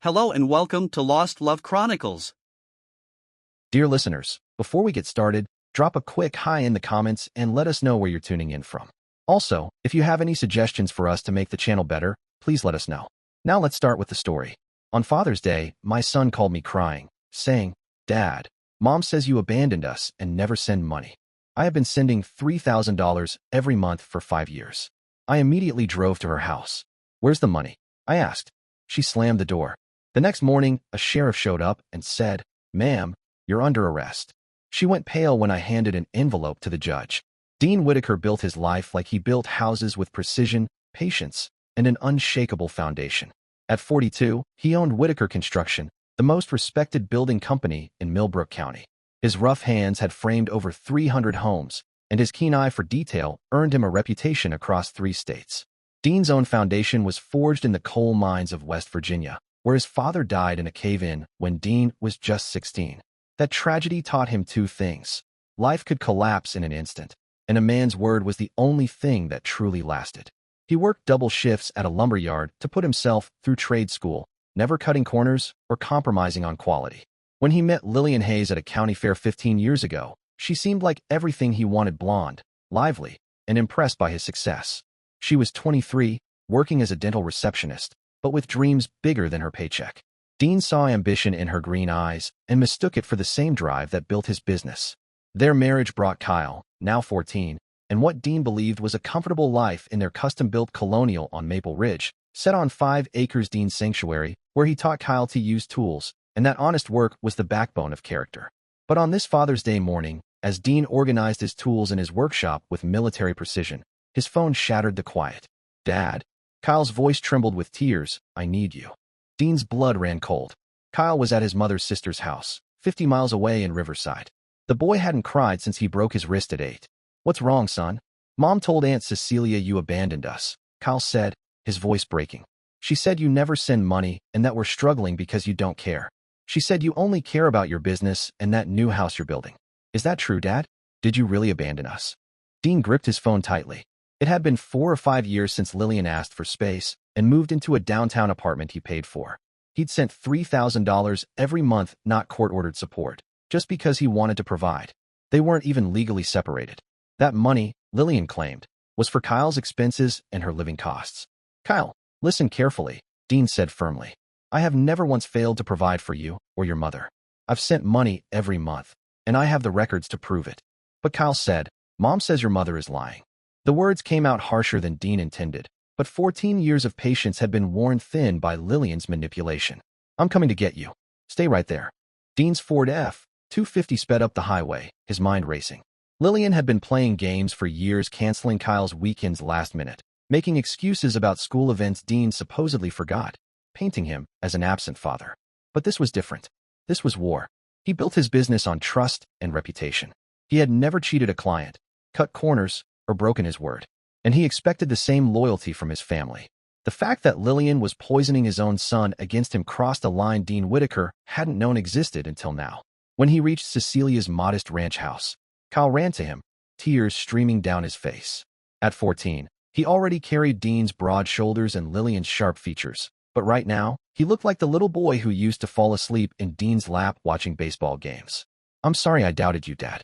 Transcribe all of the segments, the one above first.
Hello and welcome to Lost Love Chronicles. Dear listeners, before we get started, drop a quick hi in the comments and let us know where you're tuning in from. Also, if you have any suggestions for us to make the channel better, please let us know. Now let's start with the story. On Father's Day, my son called me crying, saying, "Dad, Mom says you abandoned us and never send money. I have been sending $3,000 every month for 5 years." I immediately drove to her house. "Where's the money?" I asked. She slammed the door. The next morning, a sheriff showed up and said, "Ma'am, you're under arrest." She went pale when I handed an envelope to the judge. Dean Whitaker built his life like he built houses with precision, patience, and an unshakable foundation. At 42, he owned Whitaker Construction, the most respected building company in Millbrook County. His rough hands had framed over 300 homes, and his keen eye for detail earned him a reputation across 3 states. Dean's own foundation was forged in the coal mines of West Virginia, where his father died in a cave-in when Dean was just 16. That tragedy taught him 2 things. Life could collapse in an instant, and a man's word was the only thing that truly lasted. He worked double shifts at a lumber yard to put himself through trade school, never cutting corners or compromising on quality. When he met Lillian Hayes at a county fair 15 years ago, she seemed like everything he wanted: blonde, lively, and impressed by his success. She was 23, working as a dental receptionist, but with dreams bigger than her paycheck. Dean saw ambition in her green eyes and mistook it for the same drive that built his business. Their marriage brought Kyle, now 14, and what Dean believed was a comfortable life in their custom-built colonial on Maple Ridge, set on 5 acres. Dean's sanctuary, where he taught Kyle to use tools, and that honest work was the backbone of character. But on this Father's Day morning, as Dean organized his tools in his workshop with military precision, his phone shattered the quiet. "Dad." Kyle's voice trembled with tears. "I need you." Dean's blood ran cold. Kyle was at his mother's sister's house, 50 miles away in Riverside. The boy hadn't cried since he broke his wrist at 8. "What's wrong, son?" "Mom told Aunt Cecilia you abandoned us," Kyle said, his voice breaking. "She said you never send money and that we're struggling because you don't care. She said you only care about your business and that new house you're building. Is that true, Dad? Did you really abandon us?" Dean gripped his phone tightly. It had been 4 or 5 years since Lillian asked for space and moved into a downtown apartment he paid for. He'd sent $3,000 every month, not court-ordered support, just because he wanted to provide. They weren't even legally separated. That money, Lillian claimed, was for Kyle's expenses and her living costs. "Kyle, listen carefully," Dean said firmly. "I have never once failed to provide for you or your mother. I've sent money every month, and I have the records to prove it." But Kyle said, "Mom says your mother is lying." The words came out harsher than Dean intended, but 14 years of patience had been worn thin by Lillian's manipulation. "I'm coming to get you. Stay right there." Dean's Ford F-250 sped up the highway, his mind racing. Lillian had been playing games for years, canceling Kyle's weekends last minute, making excuses about school events Dean supposedly forgot, painting him as an absent father. But this was different. This was war. He built his business on trust and reputation. He had never cheated a client, cut corners, or broken his word. And he expected the same loyalty from his family. The fact that Lillian was poisoning his own son against him crossed a line Dean Whitaker hadn't known existed until now. When he reached Cecilia's modest ranch house, Kyle ran to him, tears streaming down his face. At 14, he already carried Dean's broad shoulders and Lillian's sharp features, but right now, he looked like the little boy who used to fall asleep in Dean's lap watching baseball games. "I'm sorry I doubted you, Dad.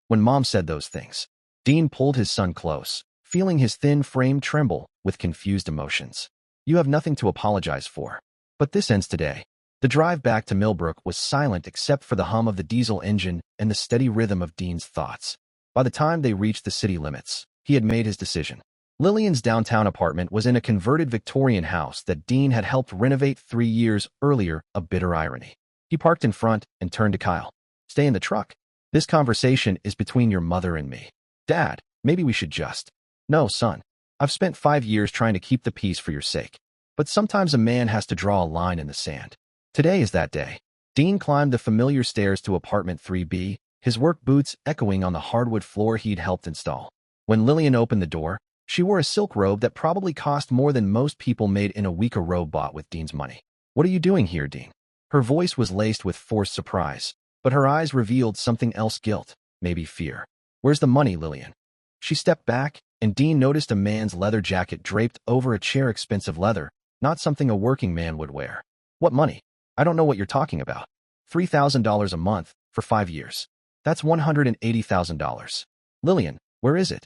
When Mom said those things." Dean pulled his son close, feeling his thin frame tremble with confused emotions. "You have nothing to apologize for. But this ends today." The drive back to Millbrook was silent except for the hum of the diesel engine and the steady rhythm of Dean's thoughts. By the time they reached the city limits, he had made his decision. Lillian's downtown apartment was in a converted Victorian house that Dean had helped renovate 3 years earlier, a bitter irony. He parked in front and turned to Kyle. "Stay in the truck. This conversation is between your mother and me." "Dad, maybe we should just..." "No, son. I've spent 5 years trying to keep the peace for your sake. But sometimes a man has to draw a line in the sand. Today is that day." Dean climbed the familiar stairs to apartment 3B, his work boots echoing on the hardwood floor he'd helped install. When Lillian opened the door, she wore a silk robe that probably cost more than most people made in a week, a robe bought with Dean's money. "What are you doing here, Dean?" Her voice was laced with forced surprise, but her eyes revealed something else: guilt, maybe fear. "Where's the money, Lillian?" She stepped back, and Dean noticed a man's leather jacket draped over a chair. Expensive leather, not something a working man would wear. What money? I don't know what you're talking about. $3,000 a month for 5 years. That's $180,000. Lillian, where is it?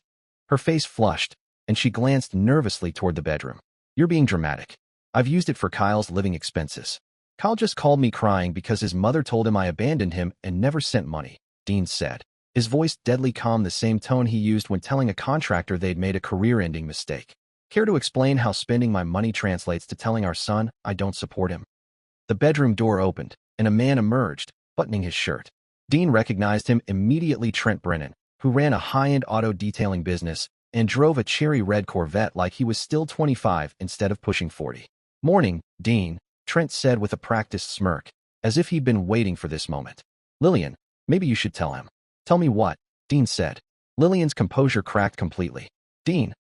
Her face flushed, and she glanced nervously toward the bedroom. You're being dramatic. I've used it for Kyle's living expenses. Kyle just called me crying because his mother told him I abandoned him and never sent money, Dean said. His voice deadly calm, the same tone he used when telling a contractor they'd made a career-ending mistake. Care to explain how spending my money translates to telling our son I don't support him? The bedroom door opened, and a man emerged, buttoning his shirt. Dean recognized him immediately. Trent Brennan, who ran a high-end auto detailing business and drove a cherry red Corvette like he was still 25 instead of pushing 40. Morning, Dean, Trent said with a practiced smirk, as if he'd been waiting for this moment. Lillian, maybe you should tell him. Tell me what? Dean said. Lillian's composure cracked completely. Dean,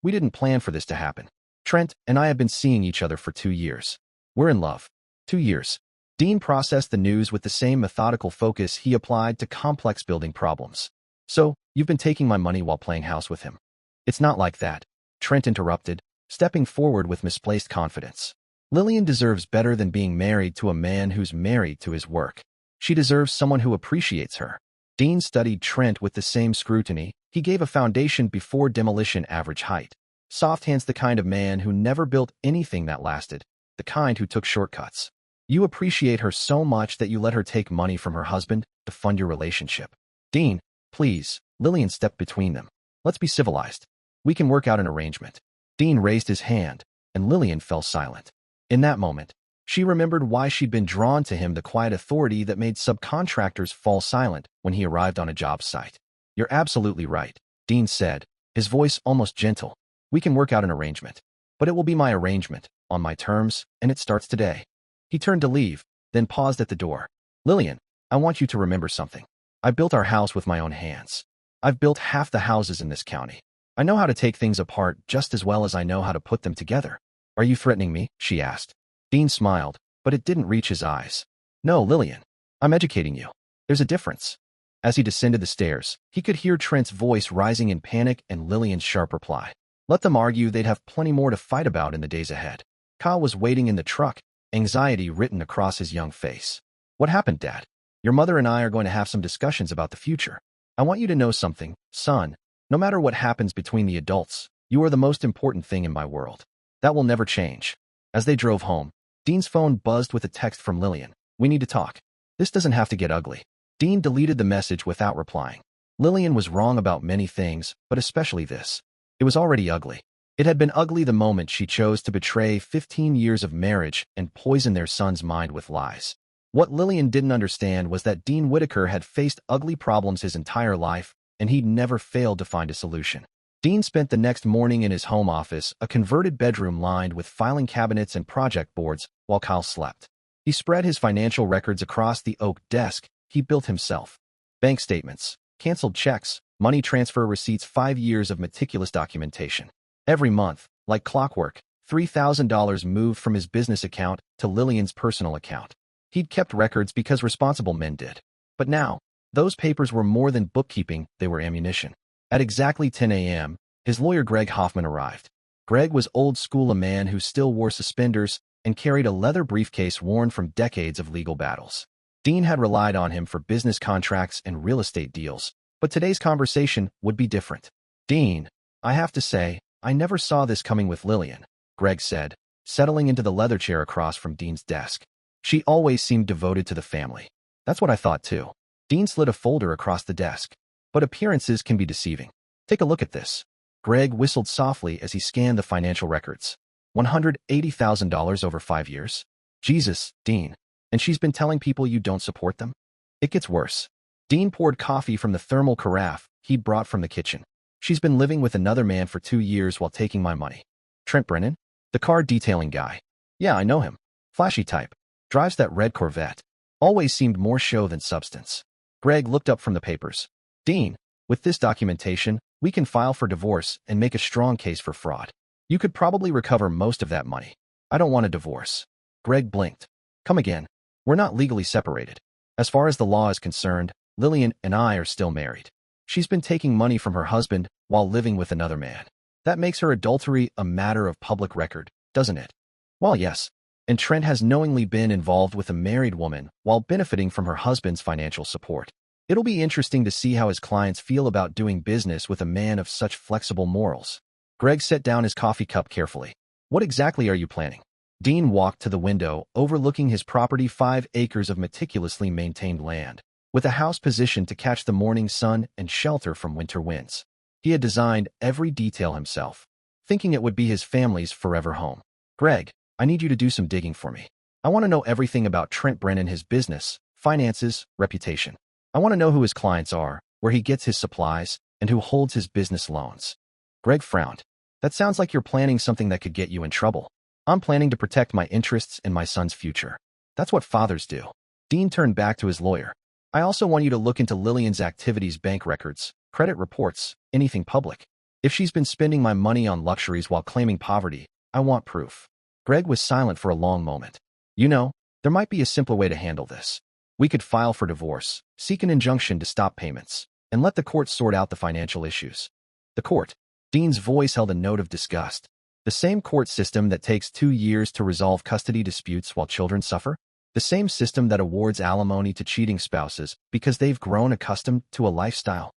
we didn't plan for this to happen. Trent and I have been seeing each other for 2 years. We're in love. 2 years. Dean processed the news with the same methodical focus he applied to complex building problems. So, you've been taking my money while playing house with him. It's not like that, Trent interrupted, stepping forward with misplaced confidence. Lillian deserves better than being married to a man who's married to his work. She deserves someone who appreciates her. Dean studied Trent with the same scrutiny. He gave a foundation before demolition average height. Soft hands, the kind of man who never built anything that lasted, the kind who took shortcuts. You appreciate her so much that you let her take money from her husband to fund your relationship. Dean, please, Lillian stepped between them. Let's be civilized. We can work out an arrangement. Dean raised his hand, and Lillian fell silent. In that moment, she remembered why she'd been drawn to him, the quiet authority that made subcontractors fall silent when he arrived on a job site. You're absolutely right, Dean said, his voice almost gentle. We can work out an arrangement. But it will be my arrangement, on my terms, and it starts today. He turned to leave, then paused at the door. Lillian, I want you to remember something. I built our house with my own hands. I've built half the houses in this county. I know how to take things apart just as well as I know how to put them together. Are you threatening me? She asked. Dean smiled, but it didn't reach his eyes. No, Lillian. I'm educating you. There's a difference. As he descended the stairs, he could hear Trent's voice rising in panic and Lillian's sharp reply. Let them argue, they'd have plenty more to fight about in the days ahead. Kyle was waiting in the truck, anxiety written across his young face. What happened, Dad? Your mother and I are going to have some discussions about the future. I want you to know something, son. No matter what happens between the adults, you are the most important thing in my world. That will never change. As they drove home, Dean's phone buzzed with a text from Lillian. We need to talk. This doesn't have to get ugly. Dean deleted the message without replying. Lillian was wrong about many things, but especially this. It was already ugly. It had been ugly the moment she chose to betray 15 years of marriage and poison their son's mind with lies. What Lillian didn't understand was that Dean Whitaker had faced ugly problems his entire life, and he'd never failed to find a solution. Dean spent the next morning in his home office, a converted bedroom lined with filing cabinets and project boards, while Kyle slept. He spread his financial records across the oak desk he built himself. Bank statements, canceled checks, money transfer receipts, 5 years of meticulous documentation. Every month, like clockwork, $3,000 moved from his business account to Lillian's personal account. He'd kept records because responsible men did. But now, those papers were more than bookkeeping, they were ammunition. At exactly 10 a.m., his lawyer Greg Hoffman arrived. Greg was old school, a man who still wore suspenders and carried a leather briefcase worn from decades of legal battles. Dean had relied on him for business contracts and real estate deals, but today's conversation would be different. Dean, I have to say, I never saw this coming with Lillian, Greg said, settling into the leather chair across from Dean's desk. She always seemed devoted to the family. That's what I thought too. Dean slid a folder across the desk. But appearances can be deceiving. Take a look at this. Greg whistled softly as he scanned the financial records. $180,000 over 5 years? Jesus, Dean. And she's been telling people you don't support them? It gets worse. Dean poured coffee from the thermal carafe he'd brought from the kitchen. She's been living with another man for 2 years while taking my money. Trent Brennan? The car detailing guy. Yeah, I know him. Flashy type. Drives that red Corvette. Always seemed more show than substance. Greg looked up from the papers. Dean, with this documentation, we can file for divorce and make a strong case for fraud. You could probably recover most of that money. I don't want a divorce. Greg blinked. Come again. We're not legally separated. As far as the law is concerned, Lillian and I are still married. She's been taking money from her husband while living with another man. That makes her adultery a matter of public record, doesn't it? Well, yes. and Trent has knowingly been involved with a married woman while benefiting from her husband's financial support. It'll be interesting to see how his clients feel about doing business with a man of such flexible morals. Greg set down his coffee cup carefully. What exactly are you planning? Dean walked to the window, overlooking his property, 5 acres of meticulously maintained land, with a house positioned to catch the morning sun and shelter from winter winds. He had designed every detail himself, thinking it would be his family's forever home. Greg, I need you to do some digging for me. I want to know everything about Trent Brennan, his business, finances, reputation. I want to know who his clients are, where he gets his supplies, and who holds his business loans. Greg frowned. That sounds like you're planning something that could get you in trouble. I'm planning to protect my interests and my son's future. That's what fathers do. Dean turned back to his lawyer. I also want you to look into Lillian's activities, bank records, credit reports, anything public. If she's been spending my money on luxuries while claiming poverty, I want proof. Greg was silent for a long moment. You know, there might be a simpler way to handle this. We could file for divorce, seek an injunction to stop payments, and let the court sort out the financial issues. The court? Dean's voice held a note of disgust. The same court system that takes 2 years to resolve custody disputes while children suffer? The same system that awards alimony to cheating spouses because they've grown accustomed to a lifestyle?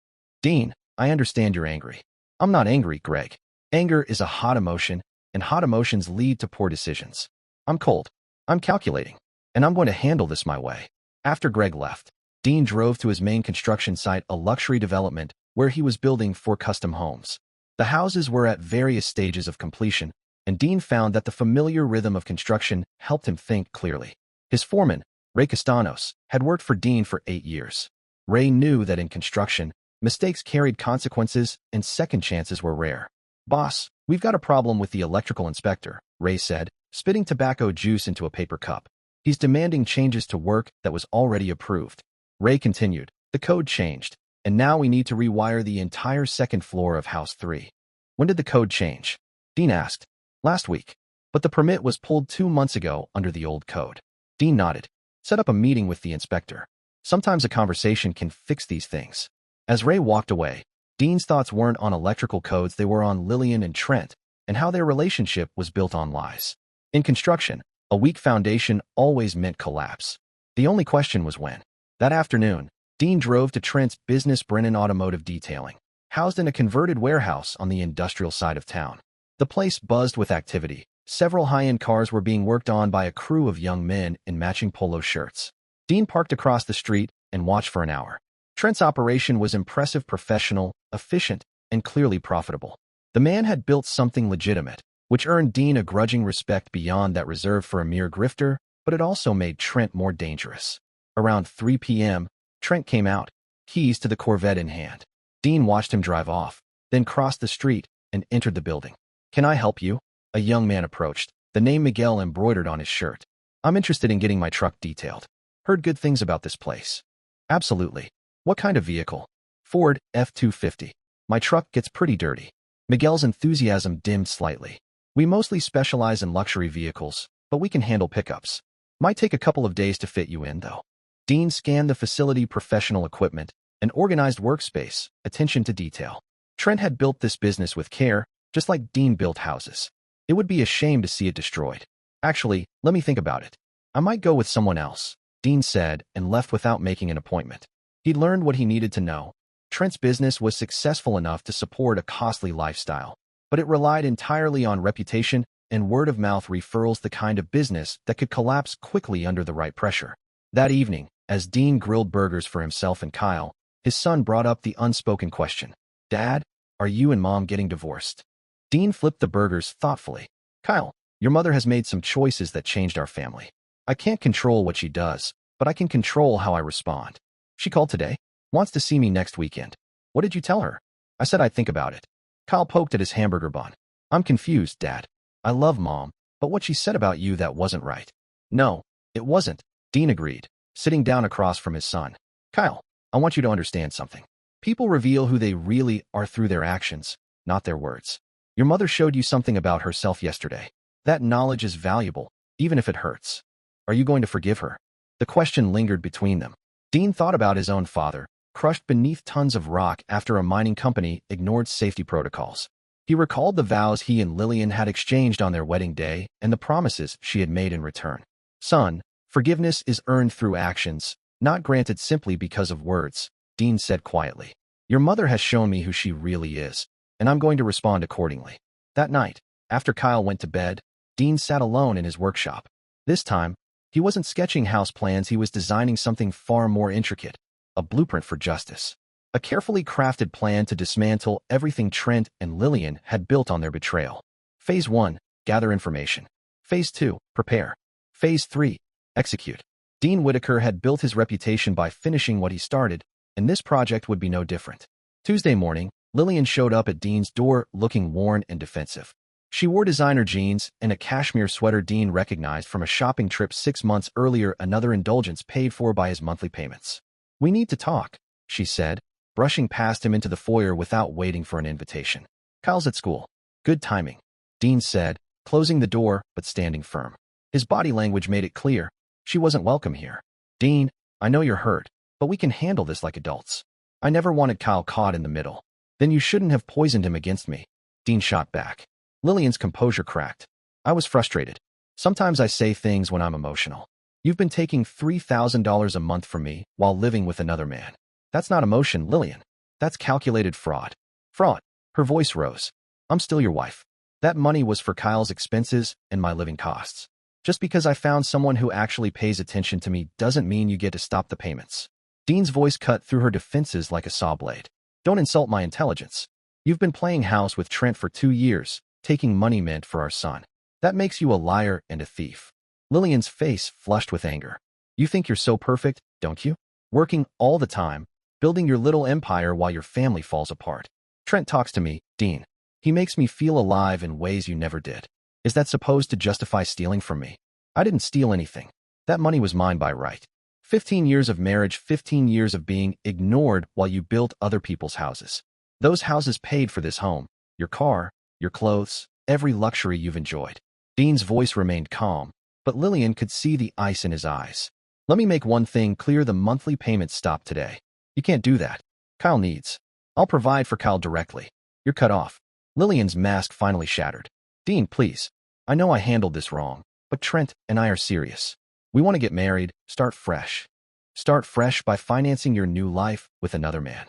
Dean, I understand you're angry. I'm not angry, Greg. Anger is a hot emotion, and hot emotions lead to poor decisions. I'm cold. I'm calculating. And I'm going to handle this my way. After Greg left, Dean drove to his main construction site, a luxury development where he was building 4 custom homes. The houses were at various stages of completion, and Dean found that the familiar rhythm of construction helped him think clearly. His foreman, Ray Castanos, had worked for Dean for 8 years. Ray knew that in construction, mistakes carried consequences and second chances were rare. Boss, we've got a problem with the electrical inspector, Ray said, spitting tobacco juice into a paper cup. He's demanding changes to work that was already approved. Ray continued, the code changed, and now we need to rewire the entire second floor of House 3. When did the code change? Dean asked. Last week. But the permit was pulled 2 months ago under the old code. Dean nodded. Set up a meeting with the inspector. Sometimes a conversation can fix these things. As Ray walked away, Dean's thoughts weren't on electrical codes, they were on Lillian and Trent, and how their relationship was built on lies. In construction, a weak foundation always meant collapse. The only question was when. That afternoon, Dean drove to Trent's business, Brennan Automotive Detailing, housed in a converted warehouse on the industrial side of town. The place buzzed with activity. Several high-end cars were being worked on by a crew of young men in matching polo shirts. Dean parked across the street and watched for an hour. Trent's operation was impressive, professional, efficient, and clearly profitable. The man had built something legitimate, which earned Dean a grudging respect beyond that reserved for a mere grifter, but it also made Trent more dangerous. Around 3 p.m., Trent came out, keys to the Corvette in hand. Dean watched him drive off, then crossed the street and entered the building. Can I help you? A young man approached, the name Miguel embroidered on his shirt. I'm interested in getting my truck detailed. Heard good things about this place. Absolutely. What kind of vehicle? Ford F-250. My truck gets pretty dirty. Miguel's enthusiasm dimmed slightly. We mostly specialize in luxury vehicles, but we can handle pickups. Might take a couple of days to fit you in, though. Dean scanned the facility, professional equipment, an organized workspace, attention to detail. Trent had built this business with care, just like Dean built houses. It would be a shame to see it destroyed. Actually, let me think about it. I might go with someone else, Dean said, and left without making an appointment. He'd learned what he needed to know. Trent's business was successful enough to support a costly lifestyle, but it relied entirely on reputation and word-of-mouth referrals, the kind of business that could collapse quickly under the right pressure. That evening, as Dean grilled burgers for himself and Kyle, his son brought up the unspoken question. Dad, are you and Mom getting divorced? Dean flipped the burgers thoughtfully. Kyle, your mother has made some choices that changed our family. I can't control what she does, but I can control how I respond. She called today. Wants to see me next weekend. What did you tell her? I said I'd think about it. Kyle poked at his hamburger bun. I'm confused, Dad. I love Mom, but what she said about you, that wasn't right. No, it wasn't, Dean agreed, sitting down across from his son. Kyle, I want you to understand something. People reveal who they really are through their actions, not their words. Your mother showed you something about herself yesterday. That knowledge is valuable, even if it hurts. Are you going to forgive her? The question lingered between them. Dean thought about his own father, crushed beneath tons of rock after a mining company ignored safety protocols. He recalled the vows he and Lillian had exchanged on their wedding day and the promises she had made in return. Son, forgiveness is earned through actions, not granted simply because of words, Dean said quietly. Your mother has shown me who she really is, and I'm going to respond accordingly. That night, after Kyle went to bed, Dean sat alone in his workshop. This time, he wasn't sketching house plans, he was designing something far more intricate, a blueprint for justice. A carefully crafted plan to dismantle everything Trent and Lillian had built on their betrayal. Phase 1, gather information. Phase 2, prepare. Phase 3, execute. Dean Whitaker had built his reputation by finishing what he started, and this project would be no different. Tuesday morning, Lillian showed up at Dean's door looking worn and defensive. She wore designer jeans and a cashmere sweater Dean recognized from a shopping trip 6 months earlier, another indulgence paid for by his monthly payments. We need to talk, she said, brushing past him into the foyer without waiting for an invitation. Kyle's at school. Good timing, Dean said, closing the door but standing firm. His body language made it clear she wasn't welcome here. Dean, I know you're hurt, but we can handle this like adults. I never wanted Kyle caught in the middle. Then you shouldn't have poisoned him against me, Dean shot back. Lillian's composure cracked. I was frustrated. Sometimes I say things when I'm emotional. You've been taking $3,000 a month from me while living with another man. That's not emotion, Lillian. That's calculated fraud. Fraud. Her voice rose. I'm still your wife. That money was for Kyle's expenses and my living costs. Just because I found someone who actually pays attention to me doesn't mean you get to stop the payments. Dean's voice cut through her defenses like a saw blade. Don't insult my intelligence. You've been playing house with Trent for 2 years, taking money meant for our son. That makes you a liar and a thief. Lillian's face flushed with anger. You think you're so perfect, don't you? Working all the time, building your little empire while your family falls apart. Trent talks to me, Dean. He makes me feel alive in ways you never did. Is that supposed to justify stealing from me? I didn't steal anything. That money was mine by right. 15 years of marriage, 15 years of being ignored while you built other people's houses. Those houses paid for this home, your car, your clothes, every luxury you've enjoyed. Dean's voice remained calm, but Lillian could see the ice in his eyes. Let me make one thing clear, the monthly payments stop today. You can't do that. Kyle needs. I'll provide for Kyle directly. You're cut off. Lillian's mask finally shattered. Dean, please. I know I handled this wrong, but Trent and I are serious. We want to get married, start fresh. Start fresh by financing your new life with another man.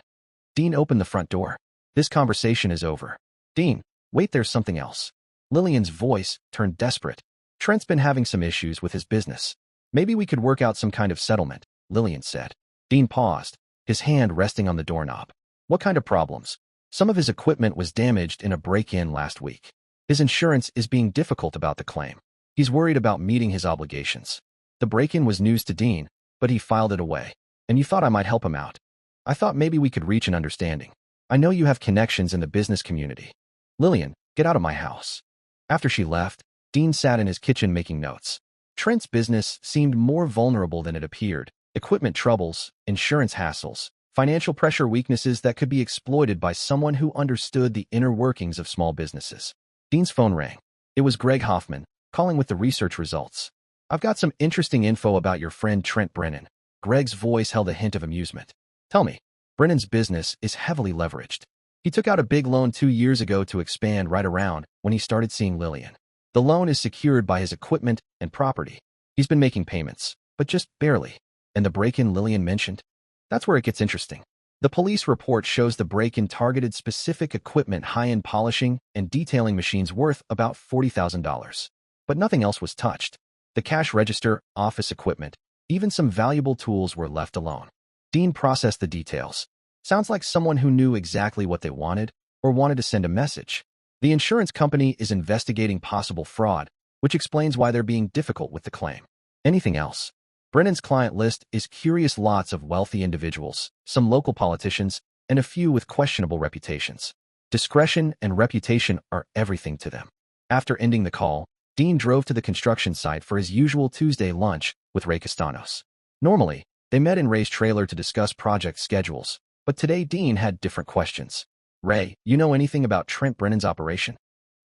Dean opened the front door. This conversation is over. Dean, wait, there's something else. Lillian's voice turned desperate. Trent's been having some issues with his business. Maybe we could work out some kind of settlement, Lillian said. Dean paused, his hand resting on the doorknob. What kind of problems? Some of his equipment was damaged in a break-in last week. His insurance is being difficult about the claim. He's worried about meeting his obligations. The break-in was news to Dean, but he filed it away. And you thought I might help him out. I thought maybe we could reach an understanding. I know you have connections in the business community. Lillian, get out of my house. After she left, Dean sat in his kitchen making notes. Trent's business seemed more vulnerable than it appeared. Equipment troubles, insurance hassles, financial pressure, weaknesses that could be exploited by someone who understood the inner workings of small businesses. Dean's phone rang. It was Greg Hoffman, calling with the research results. I've got some interesting info about your friend Trent Brennan. Greg's voice held a hint of amusement. Tell me. Brennan's business is heavily leveraged. He took out a big loan 2 years ago to expand right around when he started seeing Lillian. The loan is secured by his equipment and property. He's been making payments, but just barely. And the break-in Lillian mentioned? That's where it gets interesting. The police report shows the break-in targeted specific equipment, high-end polishing and detailing machines worth about $40,000. But nothing else was touched. The cash register, office equipment, even some valuable tools were left alone. Dean processed the details. Sounds like someone who knew exactly what they wanted or wanted to send a message. The insurance company is investigating possible fraud, which explains why they're being difficult with the claim. Anything else? Brennan's client list is curious, lots of wealthy individuals, some local politicians, and a few with questionable reputations. Discretion and reputation are everything to them. After ending the call, Dean drove to the construction site for his usual Tuesday lunch with Ray Castanos. Normally, they met in Ray's trailer to discuss project schedules, but today Dean had different questions. Ray, you know anything about Trent Brennan's operation?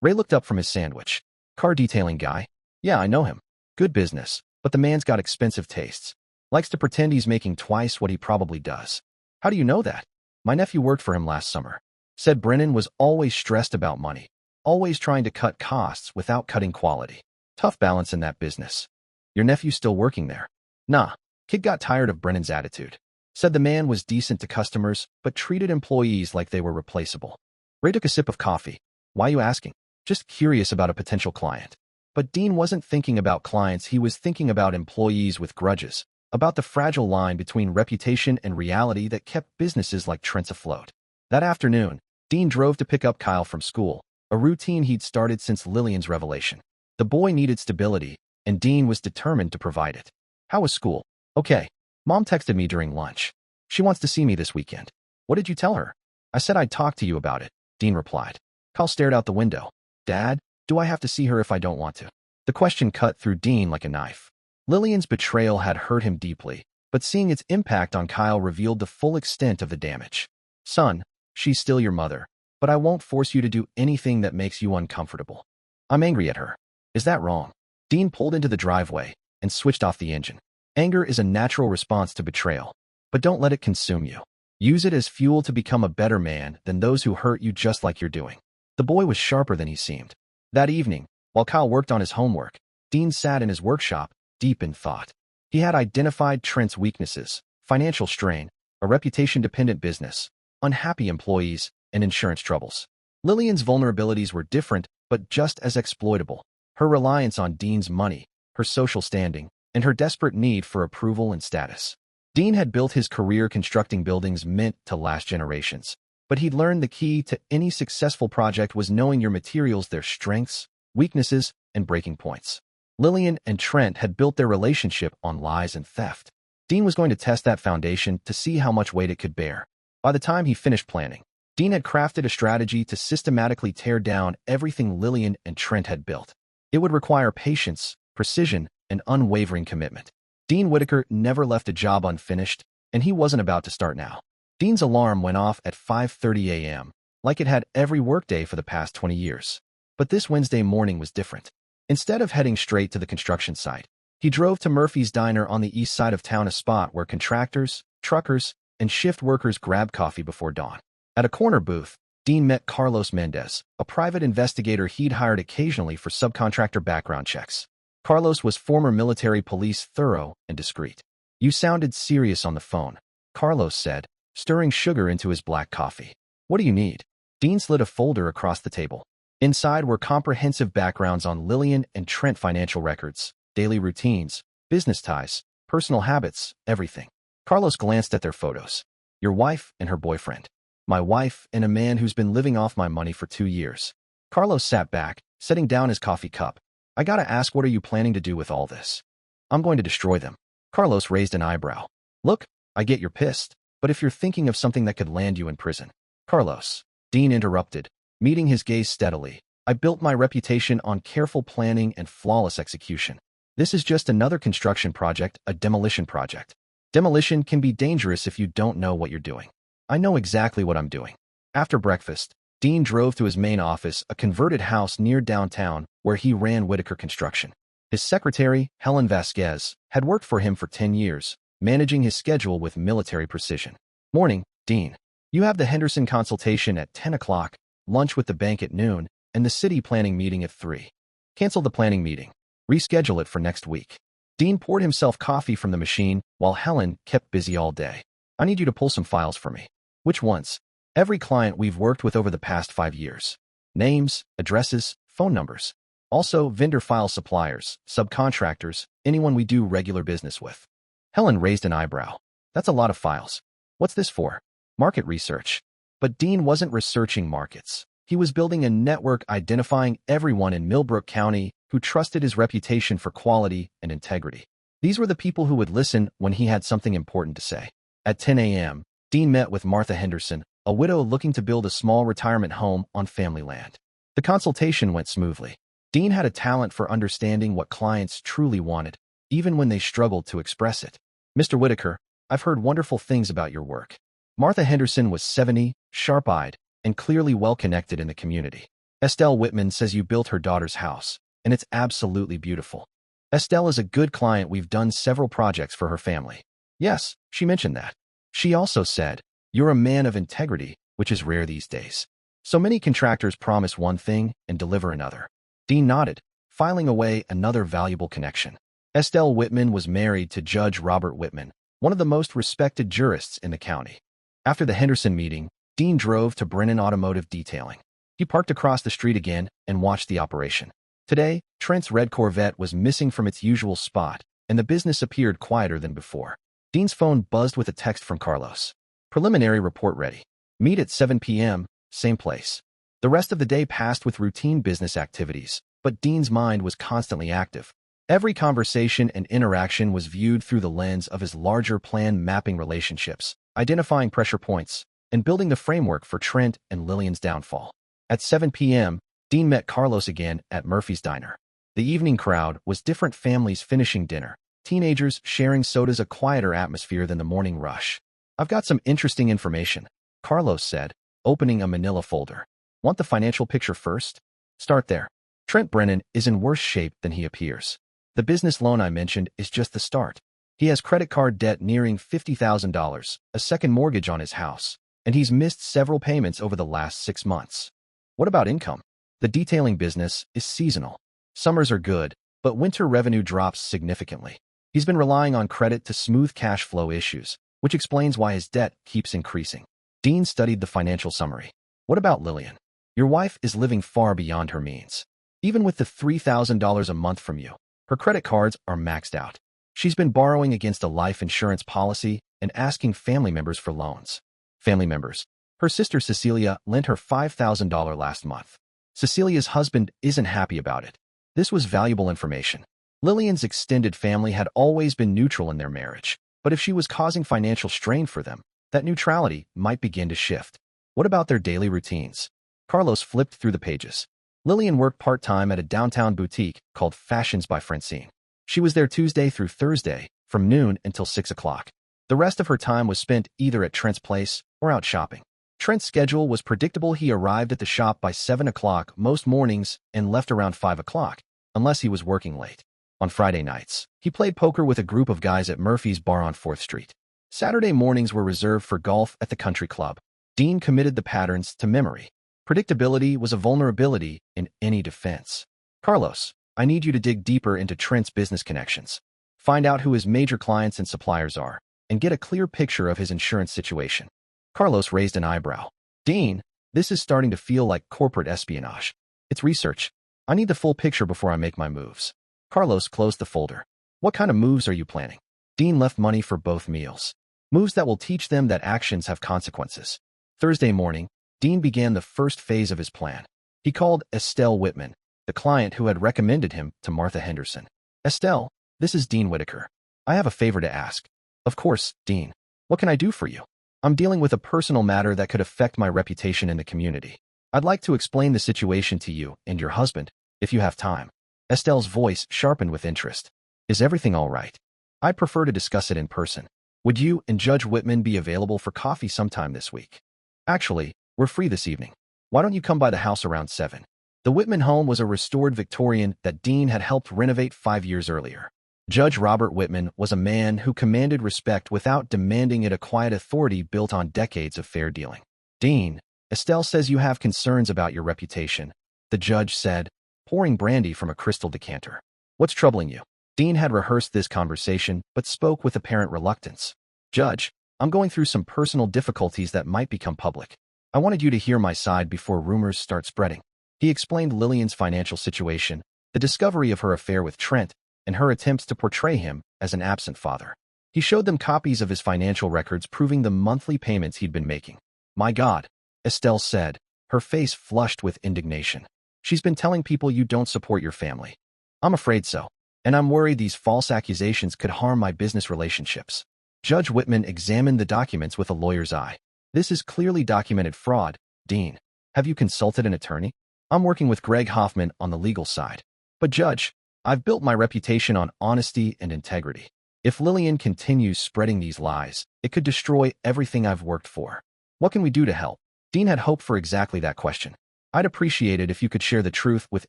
Ray looked up from his sandwich. Car detailing guy? Yeah, I know him. Good business, but the man's got expensive tastes. Likes to pretend he's making twice what he probably does. How do you know that? My nephew worked for him last summer. Said Brennan was always stressed about money, always trying to cut costs without cutting quality. Tough balance in that business. Your nephew's still working there? Nah, kid got tired of Brennan's attitude. Said the man was decent to customers, but treated employees like they were replaceable. Ray took a sip of coffee. Why you asking? Just curious about a potential client. But Dean wasn't thinking about clients, he was thinking about employees with grudges, about the fragile line between reputation and reality that kept businesses like Trent's afloat. That afternoon, Dean drove to pick up Kyle from school, a routine he'd started since Lillian's revelation. The boy needed stability, and Dean was determined to provide it. How was school? Okay. Mom texted me during lunch. She wants to see me this weekend. What did you tell her? I said I'd talk to you about it, Dean replied. Kyle stared out the window. Dad, do I have to see her if I don't want to? The question cut through Dean like a knife. Lillian's betrayal had hurt him deeply, but seeing its impact on Kyle revealed the full extent of the damage. Son, she's still your mother, but I won't force you to do anything that makes you uncomfortable. I'm angry at her. Is that wrong? Dean pulled into the driveway and switched off the engine. Anger is a natural response to betrayal, but don't let it consume you. Use it as fuel to become a better man than those who hurt you just like you're doing. The boy was sharper than he seemed. That evening, while Kyle worked on his homework, Dean sat in his workshop, deep in thought. He had identified Trent's weaknesses: financial strain, a reputation-dependent business, unhappy employees, and insurance troubles. Lillian's vulnerabilities were different, but just as exploitable. Her reliance on Dean's money, her social standing, and her desperate need for approval and status. Dean had built his career constructing buildings meant to last generations, but he'd learned the key to any successful project was knowing your materials, their strengths, weaknesses, and breaking points. Lillian and Trent had built their relationship on lies and theft. Dean was going to test that foundation to see how much weight it could bear. By the time he finished planning, Dean had crafted a strategy to systematically tear down everything Lillian and Trent had built. It would require patience, precision, and unwavering commitment. Dean Whitaker never left a job unfinished, and he wasn't about to start now. Dean's alarm went off at 5:30 a.m., like it had every workday for the past 20 years. But this Wednesday morning was different. Instead of heading straight to the construction site, he drove to Murphy's Diner on the east side of town, a spot where contractors, truckers, and shift workers grabbed coffee before dawn. At a corner booth, Dean met Carlos Mendez, a private investigator he'd hired occasionally for subcontractor background checks. Carlos was former military police, thorough and discreet. You sounded serious on the phone, Carlos said, stirring sugar into his black coffee. What do you need? Dean slid a folder across the table. Inside were comprehensive backgrounds on Lillian and Trent, financial records, daily routines, business ties, personal habits, everything. Carlos glanced at their photos. Your wife and her boyfriend. My wife and a man who's been living off my money for 2 years. Carlos sat back, setting down his coffee cup. I gotta ask, what are you planning to do with all this? I'm going to destroy them. Carlos raised an eyebrow. Look, I get you're pissed, but if you're thinking of something that could land you in prison. Carlos, Dean interrupted, meeting his gaze steadily. I built my reputation on careful planning and flawless execution. This is just another construction project, a demolition project. Demolition can be dangerous if you don't know what you're doing. I know exactly what I'm doing. After breakfast, Dean drove to his main office, a converted house near downtown where he ran Whitaker Construction. His secretary, Helen Vasquez, had worked for him for 10 years, managing his schedule with military precision. Morning, Dean. You have the Henderson consultation at 10 o'clock, lunch with the bank at noon, and the city planning meeting at 3. Cancel the planning meeting. Reschedule it for next week. Dean poured himself coffee from the machine while Helen kept busy all day. I need you to pull some files for me. Which ones? Every client we've worked with over the past 5 years. Names, addresses, phone numbers. Also, vendor file, suppliers, subcontractors, anyone we do regular business with. Helen raised an eyebrow. That's a lot of files. What's this for? Market research. But Dean wasn't researching markets. He was building a network identifying everyone in Millbrook County who trusted his reputation for quality and integrity. These were the people who would listen when he had something important to say. At 10 a.m., Dean met with Martha Henderson, a widow looking to build a small retirement home on family land. The consultation went smoothly. Dean had a talent for understanding what clients truly wanted, even when they struggled to express it. Mr. Whitaker, I've heard wonderful things about your work. Martha Henderson was 70, sharp-eyed, and clearly well-connected in the community. Estelle Whitman says you built her daughter's house, and it's absolutely beautiful. Estelle is a good client. We've done several projects for her family. Yes, she mentioned that. She also said, you're a man of integrity, which is rare these days. So many contractors promise one thing and deliver another. Dean nodded, filing away another valuable connection. Estelle Whitman was married to Judge Robert Whitman, one of the most respected jurists in the county. After the Henderson meeting, Dean drove to Brennan Automotive Detailing. He parked across the street again and watched the operation. Today, Trent's red Corvette was missing from its usual spot, and the business appeared quieter than before. Dean's phone buzzed with a text from Carlos. Preliminary report ready. Meet at 7 p.m., same place. The rest of the day passed with routine business activities, but Dean's mind was constantly active. Every conversation and interaction was viewed through the lens of his larger plan, mapping relationships, identifying pressure points, and building the framework for Trent and Lillian's downfall. At 7 p.m., Dean met Carlos again at Murphy's Diner. The evening crowd was different families finishing dinner, teenagers sharing sodas, a quieter atmosphere than the morning rush. "I've got some interesting information," Carlos said, opening a manila folder. "Want the financial picture first? Start there. Trent Brennan is in worse shape than he appears. The business loan I mentioned is just the start. He has credit card debt nearing $50,000, a second mortgage on his house, and he's missed several payments over the last 6 months. What about income? The detailing business is seasonal. Summers are good, but winter revenue drops significantly. He's been relying on credit to smooth cash flow issues, which explains why his debt keeps increasing." Dean studied the financial summary. "What about Lillian? Your wife is living far beyond her means. Even with the $3,000 a month from you, her credit cards are maxed out. She's been borrowing against a life insurance policy and asking family members for loans." Family members. Her sister Cecilia lent her $5,000 last month. Cecilia's husband isn't happy about it. This was valuable information. Lillian's extended family had always been neutral in their marriage, but if she was causing financial strain for them, that neutrality might begin to shift. What about their daily routines? Carlos flipped through the pages. Lillian worked part-time at a downtown boutique called Fashions by Francine. She was there Tuesday through Thursday, from noon until 6 o'clock. The rest of her time was spent either at Trent's place or out shopping. Trent's schedule was predictable. He arrived at the shop by 7 o'clock most mornings and left around 5 o'clock, unless he was working late. On Friday nights, he played poker with a group of guys at Murphy's Bar on 4th Street. Saturday mornings were reserved for golf at the country club. Dean committed the patterns to memory. Predictability was a vulnerability in any defense. "Carlos, I need you to dig deeper into Trent's business connections. Find out who his major clients and suppliers are, and get a clear picture of his insurance situation." Carlos raised an eyebrow. "Dean, this is starting to feel like corporate espionage. It's research. I need the full picture before I make my moves." Carlos closed the folder. "What kind of moves are you planning?" Dean left money for both meals. Moves that will teach them that actions have consequences. Thursday morning, Dean began the first phase of his plan. He called Estelle Whitman, the client who had recommended him to Martha Henderson. "Estelle, this is Dean Whitaker. I have a favor to ask." "Of course, Dean. What can I do for you?" "I'm dealing with a personal matter that could affect my reputation in the community. I'd like to explain the situation to you and your husband, if you have time." Estelle's voice sharpened with interest. "Is everything all right? I'd prefer to discuss it in person. Would you and Judge Whitman be available for coffee sometime this week?" "Actually, we're free this evening. Why don't you come by the house around 7? The Whitman home was a restored Victorian that Dean had helped renovate 5 years earlier. Judge Robert Whitman was a man who commanded respect without demanding it, a quiet authority built on decades of fair dealing. "Dean, Estelle says you have concerns about your reputation," the judge said, pouring brandy from a crystal decanter. "What's troubling you?" Dean had rehearsed this conversation, but spoke with apparent reluctance. "Judge, I'm going through some personal difficulties that might become public. I wanted you to hear my side before rumors start spreading." He explained Lillian's financial situation, the discovery of her affair with Trent, and her attempts to portray him as an absent father. He showed them copies of his financial records proving the monthly payments he'd been making. "My God," Estelle said, her face flushed with indignation. "She's been telling people you don't support your family." "I'm afraid so. And I'm worried these false accusations could harm my business relationships." Judge Whitman examined the documents with a lawyer's eye. "This is clearly documented fraud, Dean. Have you consulted an attorney?" "I'm working with Greg Hoffman on the legal side." "But Judge, I've built my reputation on honesty and integrity. If Lillian continues spreading these lies, it could destroy everything I've worked for. What can we do to help?" Dean had hoped for exactly that question. "I'd appreciate it if you could share the truth with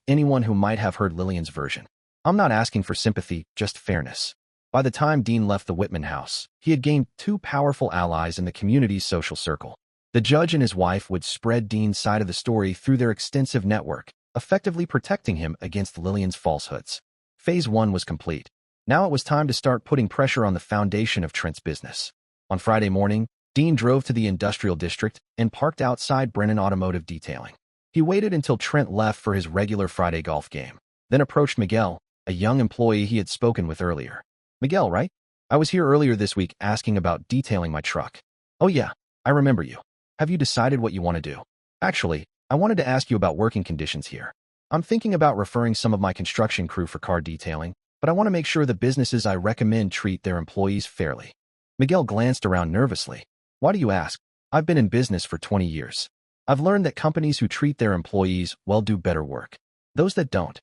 anyone who might have heard Lillian's version. I'm not asking for sympathy, just fairness." By the time Dean left the Whitman house, he had gained 2 powerful allies in the community's social circle. The judge and his wife would spread Dean's side of the story through their extensive network, effectively protecting him against Lillian's falsehoods. Phase 1 was complete. Now it was time to start putting pressure on the foundation of Trent's business. On Friday morning, Dean drove to the industrial district and parked outside Brennan Automotive Detailing. He waited until Trent left for his regular Friday golf game, then approached Miguel, a young employee he had spoken with earlier. "Miguel, right? I was here earlier this week asking about detailing my truck." "Oh yeah, I remember you. Have you decided what you want to do?" "Actually, I wanted to ask you about working conditions here. I'm thinking about referring some of my construction crew for car detailing, but I want to make sure the businesses I recommend treat their employees fairly." Miguel glanced around nervously. "Why do you ask? I've been in business for 20 years. I've learned that companies who treat their employees well do better work. Those that don't,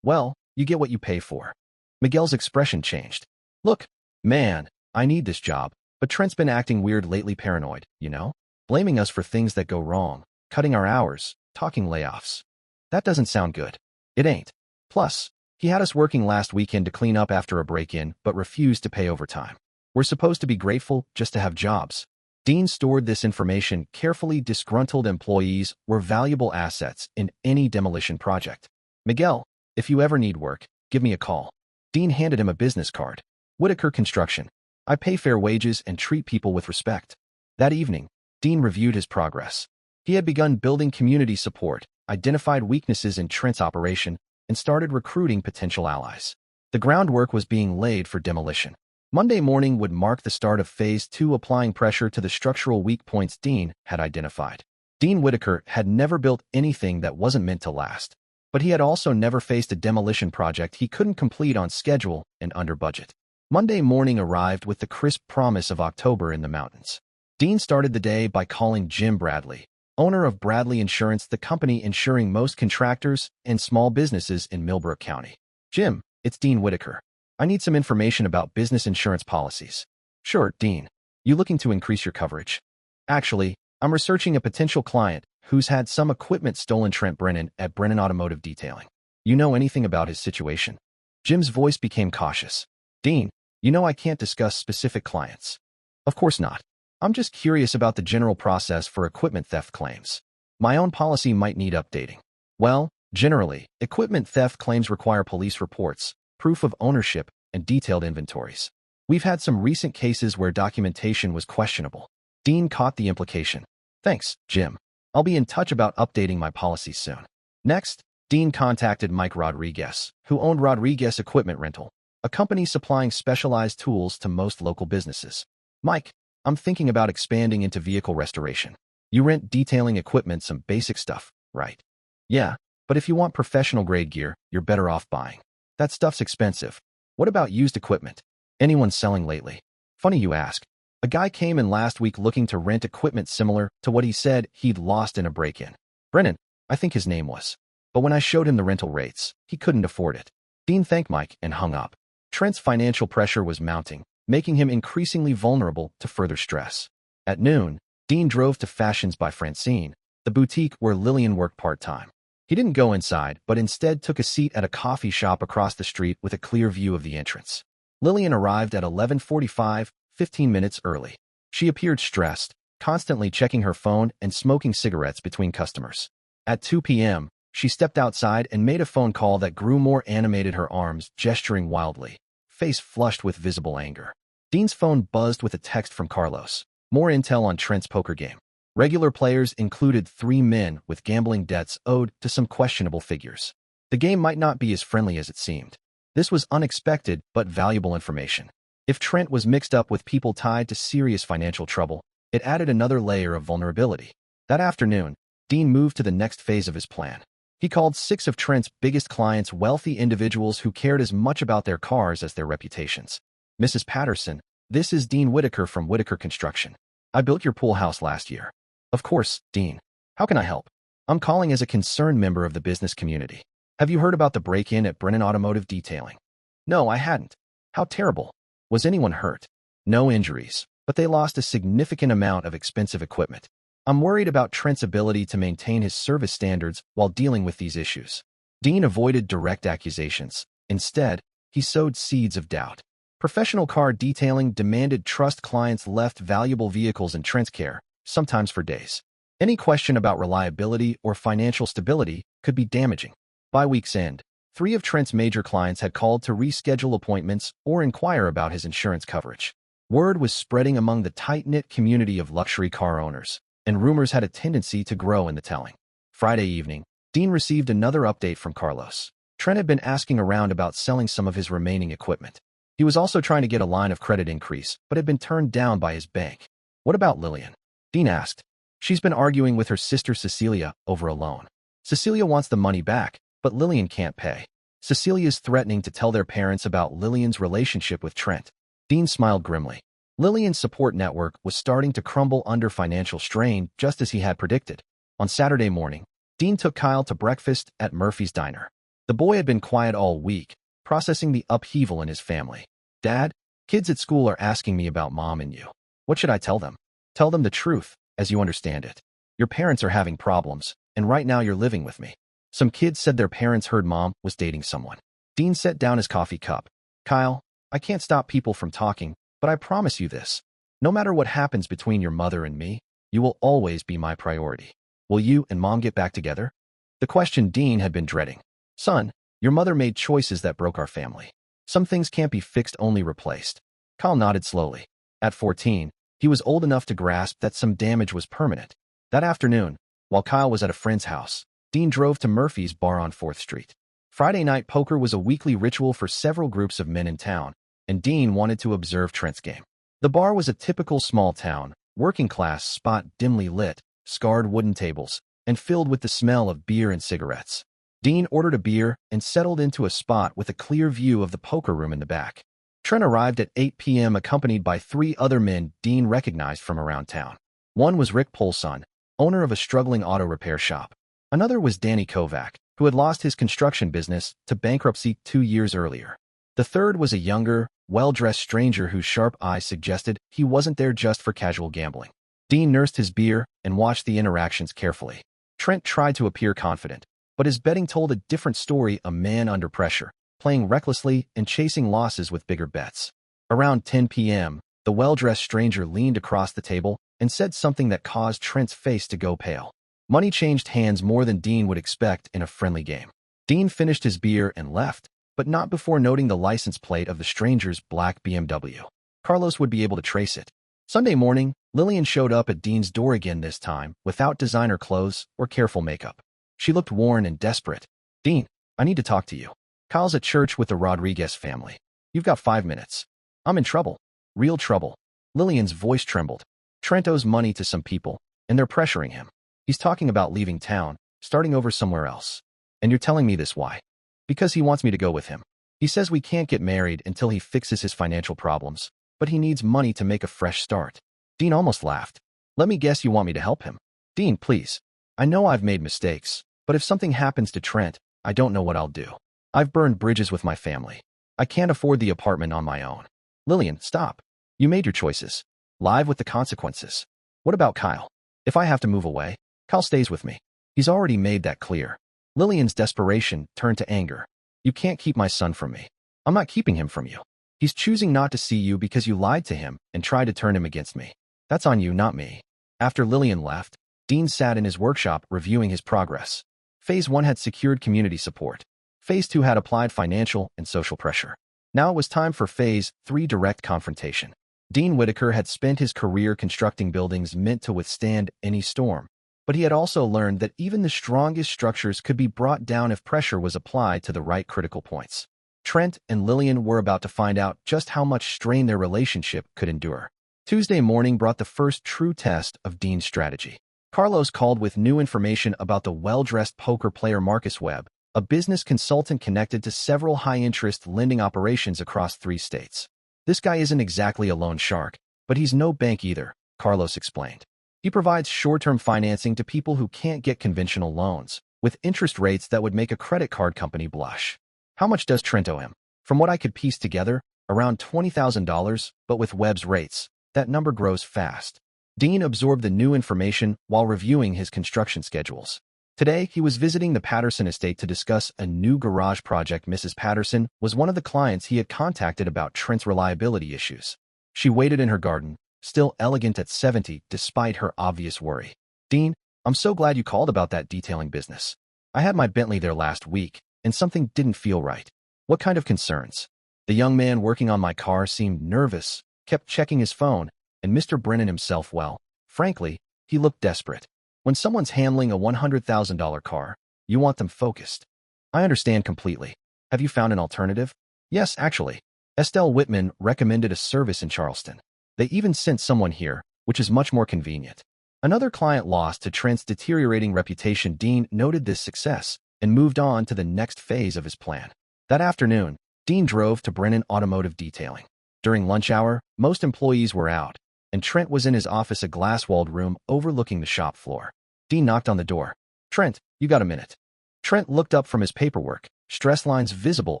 well, you get what you pay for." Miguel's expression changed. "Look, man, I need this job, but Trent's been acting weird lately, paranoid, you know? Blaming us for things that go wrong, cutting our hours, talking layoffs. That doesn't sound good." "It ain't. Plus, he had us working last weekend to clean up after a break-in, but refused to pay overtime. We're supposed to be grateful just to have jobs." Dean stored this information carefully. Disgruntled employees were valuable assets in any demolition project. "Miguel, if you ever need work, give me a call." Dean handed him a business card. "Whitaker Construction. I pay fair wages and treat people with respect." That evening, Dean reviewed his progress. He had begun building community support, identified weaknesses in Trent's operation, and started recruiting potential allies. The groundwork was being laid for demolition. Monday morning would mark the start of Phase 2, applying pressure to the structural weak points Dean had identified. Dean Whitaker had never built anything that wasn't meant to last, but he had also never faced a demolition project he couldn't complete on schedule and under budget. Monday morning arrived with the crisp promise of October in the mountains. Dean started the day by calling Jim Bradley, owner of Bradley Insurance, the company insuring most contractors and small businesses in Millbrook County. "Jim, it's Dean Whitaker. I need some information about business insurance policies." "Sure, Dean. You looking to increase your coverage?" "Actually, I'm researching a potential client who's had some equipment stolen." "Trent Brennan at Brennan Automotive Detailing. You know anything about his situation?" Jim's voice became cautious. "Dean, you know I can't discuss specific clients." "Of course not. I'm just curious about the general process for equipment theft claims. My own policy might need updating." "Well, generally, equipment theft claims require police reports, proof of ownership, and detailed inventories. We've had some recent cases where documentation was questionable." Dean caught the implication. "Thanks, Jim. I'll be in touch about updating my policies soon." Next, Dean contacted Mike Rodriguez, who owned Rodriguez Equipment Rental, a company supplying specialized tools to most local businesses. "Mike, I'm thinking about expanding into vehicle restoration. You rent detailing equipment, some basic stuff, right?" "Yeah, but if you want professional-grade gear, you're better off buying. That stuff's expensive." "What about used equipment? Anyone selling lately?" "Funny you ask. A guy came in last week looking to rent equipment similar to what he said he'd lost in a break-in. Brennan, I think his name was. But when I showed him the rental rates, he couldn't afford it." Dean thanked Mike and hung up. Trent's financial pressure was mounting, making him increasingly vulnerable to further stress. At noon, Dean drove to Fashions by Francine, the boutique where Lillian worked part-time. He didn't go inside, but instead took a seat at a coffee shop across the street with a clear view of the entrance. Lillian arrived at 11:45, 15 minutes early. She appeared stressed, constantly checking her phone and smoking cigarettes between customers. At 2 p.m., she stepped outside and made a phone call that grew more animated, her arms gesturing wildly, face flushed with visible anger. Dean's phone buzzed with a text from Carlos. More intel on Trent's poker game. Regular players included 3 men with gambling debts owed to some questionable figures. The game might not be as friendly as it seemed. This was unexpected but valuable information. If Trent was mixed up with people tied to serious financial trouble, it added another layer of vulnerability. That afternoon, Dean moved to the next phase of his plan. He called 6 of Trent's biggest clients, wealthy individuals who cared as much about their cars as their reputations. "Mrs. Patterson, this is Dean Whitaker from Whitaker Construction. I built your pool house last year." "Of course, Dean. How can I help?" "I'm calling as a concerned member of the business community. Have you heard about the break-in at Brennan Automotive Detailing?" "No, I hadn't." "How terrible. Was anyone hurt?" "No injuries, but they lost a significant amount of expensive equipment. I'm worried about Trent's ability to maintain his service standards while dealing with these issues." Dean avoided direct accusations. Instead, he sowed seeds of doubt. Professional car detailing demanded trust. Clients left valuable vehicles in Trent's care, sometimes for days. Any question about reliability or financial stability could be damaging. By week's end, 3 of Trent's major clients had called to reschedule appointments or inquire about his insurance coverage. Word was spreading among the tight-knit community of luxury car owners, and rumors had a tendency to grow in the telling. Friday evening, Dean received another update from Carlos. Trent had been asking around about selling some of his remaining equipment. He was also trying to get a line of credit increase, but had been turned down by his bank. What about Lillian? Dean asked. She's been arguing with her sister Cecilia over a loan. Cecilia wants the money back, but Lillian can't pay. Cecilia's threatening to tell their parents about Lillian's relationship with Trent. Dean smiled grimly. Lillian's support network was starting to crumble under financial strain, just as he had predicted. On Saturday morning, Dean took Kyle to breakfast at Murphy's Diner. The boy had been quiet all week, processing the upheaval in his family. Dad, kids at school are asking me about Mom and you. What should I tell them? Tell them the truth, as you understand it. Your parents are having problems, and right now you're living with me. Some kids said their parents heard Mom was dating someone. Dean set down his coffee cup. Kyle, I can't stop people from talking, but I promise you this. No matter what happens between your mother and me, you will always be my priority. Will you and Mom get back together? The question Dean had been dreading. Son, your mother made choices that broke our family. Some things can't be fixed, only replaced. Kyle nodded slowly. At 14, he was old enough to grasp that some damage was permanent. That afternoon, while Kyle was at a friend's house, Dean drove to Murphy's bar on 4th Street. Friday night poker was a weekly ritual for several groups of men in town, and Dean wanted to observe Trent's game. The bar was a typical small-town, working-class spot, dimly lit, scarred wooden tables, and filled with the smell of beer and cigarettes. Dean ordered a beer and settled into a spot with a clear view of the poker room in the back. Trent arrived at 8 p.m. accompanied by 3 other men Dean recognized from around town. One was Rick Polson, owner of a struggling auto repair shop. Another was Danny Kovac, who had lost his construction business to bankruptcy 2 years earlier. The third was a younger, well-dressed stranger whose sharp eyes suggested he wasn't there just for casual gambling. Dean nursed his beer and watched the interactions carefully. Trent tried to appear confident, but his betting told a different story, a man under pressure, playing recklessly and chasing losses with bigger bets. Around 10 p.m., the well-dressed stranger leaned across the table and said something that caused Trent's face to go pale. Money changed hands more than Dean would expect in a friendly game. Dean finished his beer and left, but not before noting the license plate of the stranger's black BMW. Carlos would be able to trace it. Sunday morning, Lillian showed up at Dean's door again, this time without designer clothes or careful makeup. She looked worn and desperate. Dean, I need to talk to you. Kyle's at church with the Rodriguez family. You've got 5 minutes. I'm in trouble. Real trouble. Lillian's voice trembled. Trent owes money to some people, and they're pressuring him. He's talking about leaving town, starting over somewhere else. And you're telling me this why? Because he wants me to go with him. He says we can't get married until he fixes his financial problems, but he needs money to make a fresh start. Dean almost laughed. Let me guess you want me to help him. Dean, please. I know I've made mistakes, but if something happens to Trent, I don't know what I'll do. I've burned bridges with my family. I can't afford the apartment on my own. Lillian, stop. You made your choices. Live with the consequences. What about Kyle? If I have to move away, Kyle stays with me. He's already made that clear. Lillian's desperation turned to anger. You can't keep my son from me. I'm not keeping him from you. He's choosing not to see you because you lied to him and tried to turn him against me. That's on you, not me. After Lillian left, Dean sat in his workshop reviewing his progress. Phase 1 had secured community support. Phase 2 had applied financial and social pressure. Now it was time for Phase 3, direct confrontation. Dean Whitaker had spent his career constructing buildings meant to withstand any storm, but he had also learned that even the strongest structures could be brought down if pressure was applied to the right critical points. Trent and Lillian were about to find out just how much strain their relationship could endure. Tuesday morning brought the first true test of Dean's strategy. Carlos called with new information about the well-dressed poker player Marcus Webb, a business consultant connected to several high-interest lending operations across 3 states. This guy isn't exactly a loan shark, but he's no bank either, Carlos explained. He provides short-term financing to people who can't get conventional loans, with interest rates that would make a credit card company blush. How much does Trent owe him? From what I could piece together, around $20,000, but with Webb's rates, that number grows fast. Dean absorbed the new information while reviewing his construction schedules. Today, he was visiting the Patterson estate to discuss a new garage project. Mrs. Patterson was one of the clients he had contacted about Trent's reliability issues. She waited in her garden, still elegant at 70 despite her obvious worry. Dean, I'm so glad you called about that detailing business. I had my Bentley there last week, and something didn't feel right. What kind of concerns? The young man working on my car seemed nervous, kept checking his phone, and Mr. Brennan himself, well, frankly, he looked desperate. When someone's handling a $100,000 car, you want them focused. I understand completely. Have you found an alternative? Yes, actually. Estelle Whitman recommended a service in Charleston. They even sent someone here, which is much more convenient. Another client lost to Trent's deteriorating reputation. Dean noted this success and moved on to the next phase of his plan. That afternoon, Dean drove to Brennan Automotive Detailing. During lunch hour, most employees were out, and Trent was in his office, a glass-walled room overlooking the shop floor. Dean knocked on the door. "Trent, you got a minute?" Trent looked up from his paperwork, stress lines visible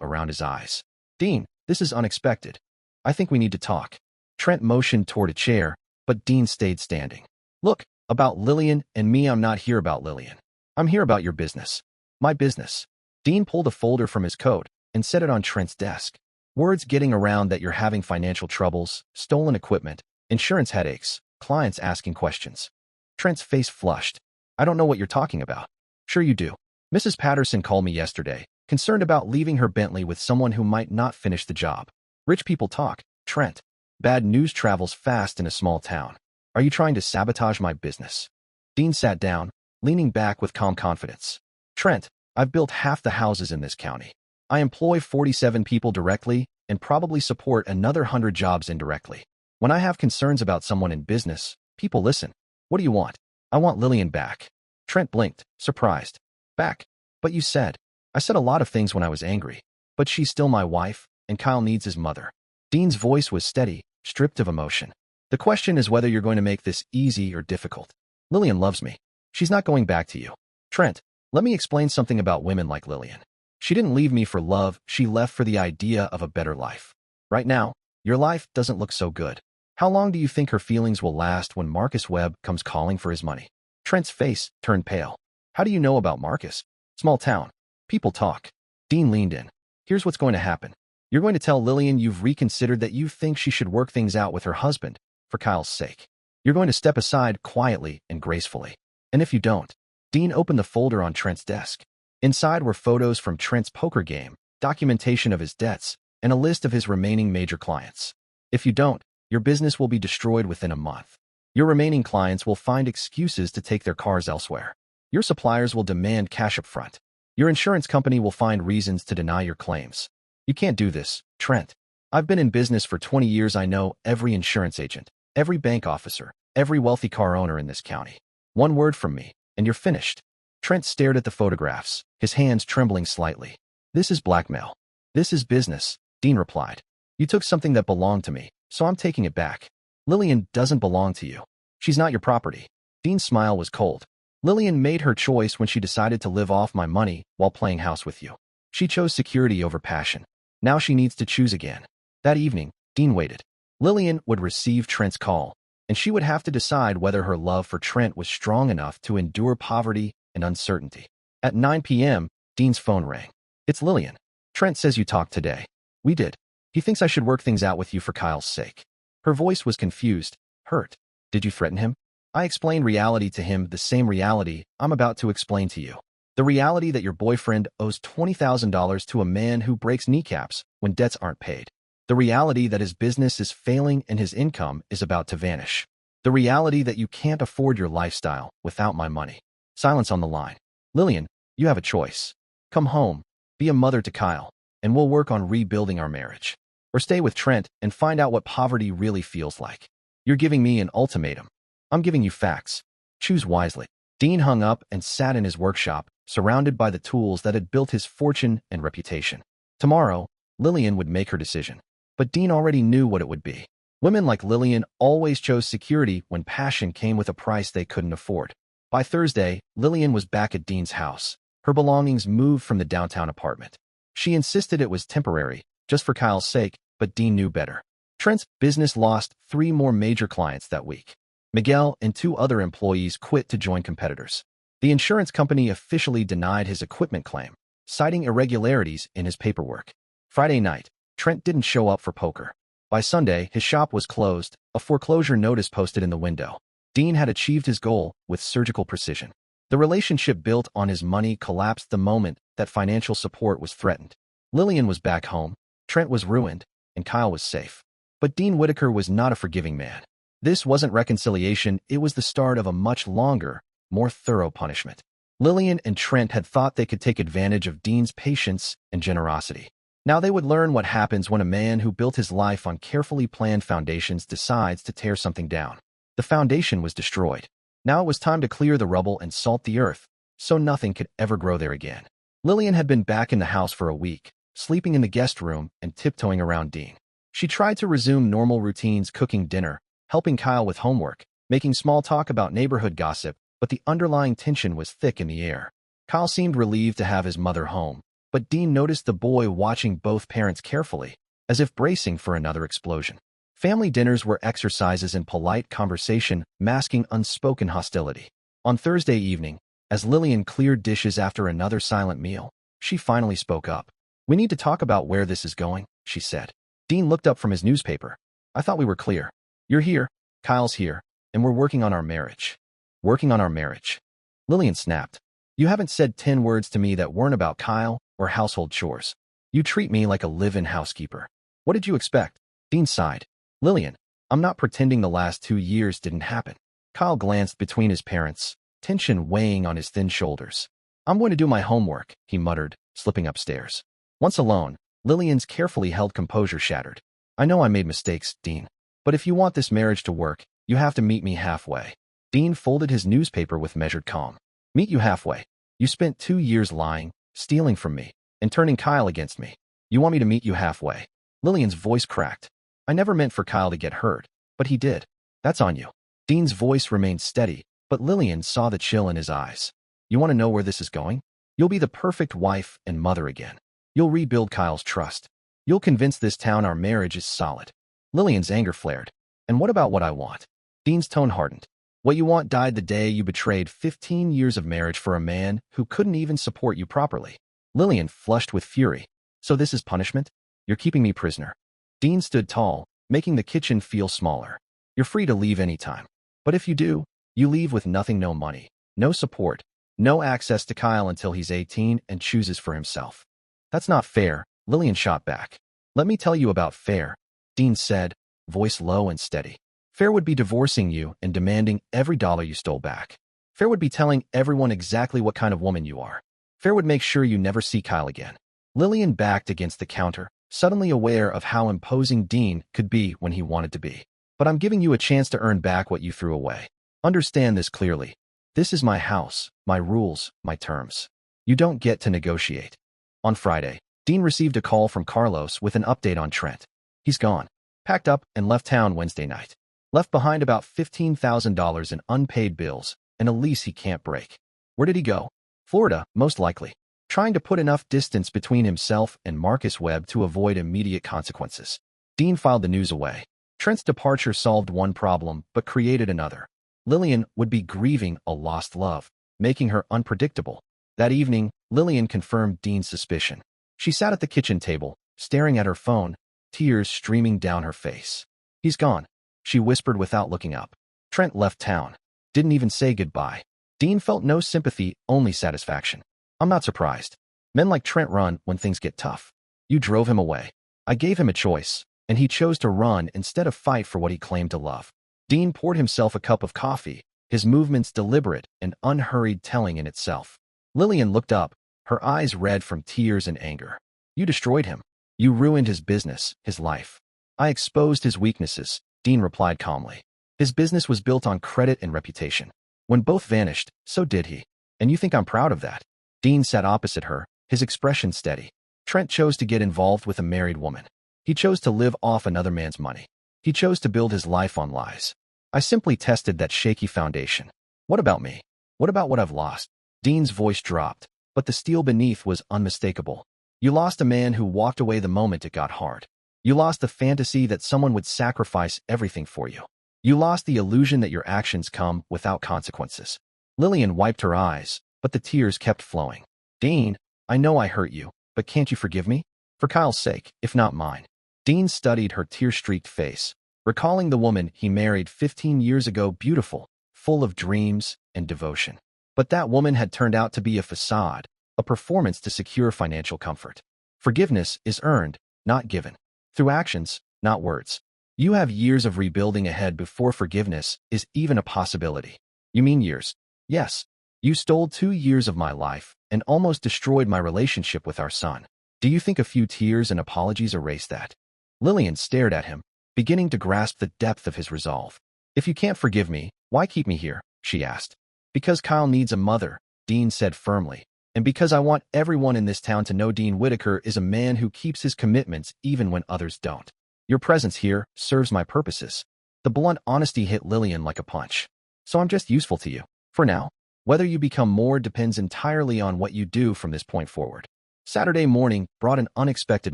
around his eyes. "Dean, this is unexpected. I think we need to talk." Trent motioned toward a chair, but Dean stayed standing. "Look, about Lillian and me, I'm not here about Lillian. I'm here about your business." "My business." Dean pulled a folder from his coat and set it on Trent's desk. Words getting around that you're having financial troubles, stolen equipment, insurance headaches, clients asking questions. Trent's face flushed. "I don't know what you're talking about." "Sure you do. Mrs. Patterson called me yesterday, concerned about leaving her Bentley with someone who might not finish the job. Rich people talk, Trent. Bad news travels fast in a small town. Are you trying to sabotage my business?" Dean sat down, leaning back with calm confidence. "Trent, I've built half the houses in this county. I employ 47 people directly and probably support another 100 jobs indirectly. When I have concerns about someone in business, people listen. What do you want?" "I want Lillian back." Trent blinked, surprised. "Back? But you said—" "I said a lot of things when I was angry, but she's still my wife, and Kyle needs his mother." Dean's voice was steady, stripped of emotion. "The question is whether you're going to make this easy or difficult. Lillian loves me. She's not going back to you." "Trent, let me explain something about women like Lillian. She didn't leave me for love, she left for the idea of a better life. Right now, your life doesn't look so good. How long do you think her feelings will last when Marcus Webb comes calling for his money?" Trent's face turned pale. "How do you know about Marcus?" "Small town. People talk." Dean leaned in. "Here's what's going to happen. You're going to tell Lillian you've reconsidered, that you think she should work things out with her husband, for Kyle's sake. You're going to step aside quietly and gracefully. And if you don't—" Dean opened the folder on Trent's desk. Inside were photos from Trent's poker game, documentation of his debts, and a list of his remaining major clients. "If you don't, your business will be destroyed within a month. Your remaining clients will find excuses to take their cars elsewhere. Your suppliers will demand cash up front. Your insurance company will find reasons to deny your claims. You can't do this, Trent. I've been in business for 20 years. I know every insurance agent, every bank officer, every wealthy car owner in this county. One word from me, and you're finished." Trent stared at the photographs, his hands trembling slightly. "This is blackmail." "This is business," Dean replied. "You took something that belonged to me, so I'm taking it back. Lillian doesn't belong to you. She's not your property." Dean's smile was cold. "Lillian made her choice when she decided to live off my money while playing house with you. She chose security over passion. Now she needs to choose again." That evening, Dean waited. Lillian would receive Trent's call, and she would have to decide whether her love for Trent was strong enough to endure poverty and uncertainty. At 9 p.m., Dean's phone rang. "It's Lillian. Trent says you talked today." "We did. He thinks I should work things out with you for Kyle's sake." Her voice was confused, hurt. "Did you threaten him?" "I explained reality to him, the same reality I'm about to explain to you. The reality that your boyfriend owes $20,000 to a man who breaks kneecaps when debts aren't paid. The reality that his business is failing and his income is about to vanish. The reality that you can't afford your lifestyle without my money." Silence on the line. "Lillian, you have a choice. Come home, be a mother to Kyle, and we'll work on rebuilding our marriage. Or stay with Trent and find out what poverty really feels like. You're giving me an ultimatum. I'm giving you facts. Choose wisely." Dean hung up and sat in his workshop, surrounded by the tools that had built his fortune and reputation. Tomorrow, Lillian would make her decision. But Dean already knew what it would be. Women like Lillian always chose security when passion came with a price they couldn't afford. By Thursday, Lillian was back at Dean's house. Her belongings moved from the downtown apartment. She insisted it was temporary, just for Kyle's sake, but Dean knew better. Trent's business lost 3 more major clients that week. Miguel and 2 other employees quit to join competitors. The insurance company officially denied his equipment claim, citing irregularities in his paperwork. Friday night, Trent didn't show up for poker. By Sunday, his shop was closed, a foreclosure notice posted in the window. Dean had achieved his goal with surgical precision. The relationship built on his money collapsed the moment that financial support was threatened. Lillian was back home, Trent was ruined, and Kyle was safe. But Dean Whitaker was not a forgiving man. This wasn't reconciliation, it was the start of a much longer, more thorough punishment. Lillian and Trent had thought they could take advantage of Dean's patience and generosity. Now they would learn what happens when a man who built his life on carefully planned foundations decides to tear something down. The foundation was destroyed. Now it was time to clear the rubble and salt the earth, so nothing could ever grow there again. Lillian had been back in the house for a week, sleeping in the guest room and tiptoeing around Dean. She tried to resume normal routines, cooking dinner, helping Kyle with homework, making small talk about neighborhood gossip, but the underlying tension was thick in the air. Kyle seemed relieved to have his mother home, but Dean noticed the boy watching both parents carefully, as if bracing for another explosion. Family dinners were exercises in polite conversation, masking unspoken hostility. On Thursday evening, as Lillian cleared dishes after another silent meal, she finally spoke up. "We need to talk about where this is going," she said. Dean looked up from his newspaper. "I thought we were clear. You're here, Kyle's here, and we're working on our marriage." "Working on our marriage?" Lillian snapped. "You haven't said 10 words to me that weren't about Kyle or household chores. You treat me like a live-in housekeeper. What did you expect?" Dean sighed. "Lillian, I'm not pretending the last 2 years didn't happen." Kyle glanced between his parents, tension weighing on his thin shoulders. "I'm going to do my homework," he muttered, slipping upstairs. Once alone, Lillian's carefully held composure shattered. "I know I made mistakes, Dean. But if you want this marriage to work, you have to meet me halfway." Dean folded his newspaper with measured calm. "Meet you halfway? You spent 2 years lying, stealing from me, and turning Kyle against me. You want me to meet you halfway?" Lillian's voice cracked. "I never meant for Kyle to get hurt, but he did. That's on you." Dean's voice remained steady, but Lillian saw the chill in his eyes. "You want to know where this is going? You'll be the perfect wife and mother again. You'll rebuild Kyle's trust. You'll convince this town our marriage is solid." Lillian's anger flared. "And what about what I want?" Dean's tone hardened. "What you want died the day you betrayed 15 years of marriage for a man who couldn't even support you properly." Lillian flushed with fury. "So this is punishment? You're keeping me prisoner." Dean stood tall, making the kitchen feel smaller. "You're free to leave anytime. But if you do, you leave with nothing, no money, no support, no access to Kyle until he's 18 and chooses for himself." "That's not fair," Lillian shot back. "Let me tell you about fair," Dean said, voice low and steady. "Fair would be divorcing you and demanding every dollar you stole back. Fair would be telling everyone exactly what kind of woman you are. Fair would make sure you never see Kyle again." Lillian backed against the counter, suddenly aware of how imposing Dean could be when he wanted to be. "But I'm giving you a chance to earn back what you threw away. Understand this clearly. This is my house, my rules, my terms. You don't get to negotiate." On Friday, Dean received a call from Carlos with an update on Trent. "He's gone. Packed up and left town Wednesday night. Left behind about $15,000 in unpaid bills and a lease he can't break." "Where did he go?" "Florida, most likely. Trying to put enough distance between himself and Marcus Webb to avoid immediate consequences." Dean filed the news away. Trent's departure solved one problem but created another. Lillian would be grieving a lost love, making her unpredictable. That evening, Lillian confirmed Dean's suspicion. She sat at the kitchen table, staring at her phone, tears streaming down her face. "He's gone," she whispered without looking up. "Trent left town. Didn't even say goodbye." Dean felt no sympathy, only satisfaction. "I'm not surprised. Men like Trent run when things get tough. You drove him away. I gave him a choice, and he chose to run instead of fight for what he claimed to love." Dean poured himself a cup of coffee, his movements deliberate and unhurried, telling in itself. Lillian looked up, her eyes red from tears and anger. "You destroyed him. You ruined his business, his life." "I exposed his weaknesses," Dean replied calmly. "His business was built on credit and reputation. When both vanished, so did he. And you think I'm proud of that?" Dean sat opposite her, his expression steady. "Trent chose to get involved with a married woman. He chose to live off another man's money. He chose to build his life on lies. I simply tested that shaky foundation. What about me? What about what I've lost?" Dean's voice dropped, but the steel beneath was unmistakable. "You lost a man who walked away the moment it got hard. You lost the fantasy that someone would sacrifice everything for you. You lost the illusion that your actions come without consequences." Lillian wiped her eyes, but the tears kept flowing. "Dean, I know I hurt you, but can't you forgive me? For Kyle's sake, if not mine." Dean studied her tear-streaked face, recalling the woman he married 15 years ago, beautiful, full of dreams and devotion. But that woman had turned out to be a facade, a performance to secure financial comfort. Forgiveness is earned, not given. Through actions, not words. You have years of rebuilding ahead before forgiveness is even a possibility. You mean years? Yes. You stole 2 years of my life and almost destroyed my relationship with our son. Do you think a few tears and apologies erase that? Lillian stared at him, beginning to grasp the depth of his resolve. If you can't forgive me, why keep me here? She asked. Because Kyle needs a mother, Dean said firmly. And because I want everyone in this town to know Dean Whitaker is a man who keeps his commitments even when others don't. Your presence here serves my purposes. The blunt honesty hit Lillian like a punch. So I'm just useful to you. For now. Whether you become more depends entirely on what you do from this point forward. Saturday morning brought an unexpected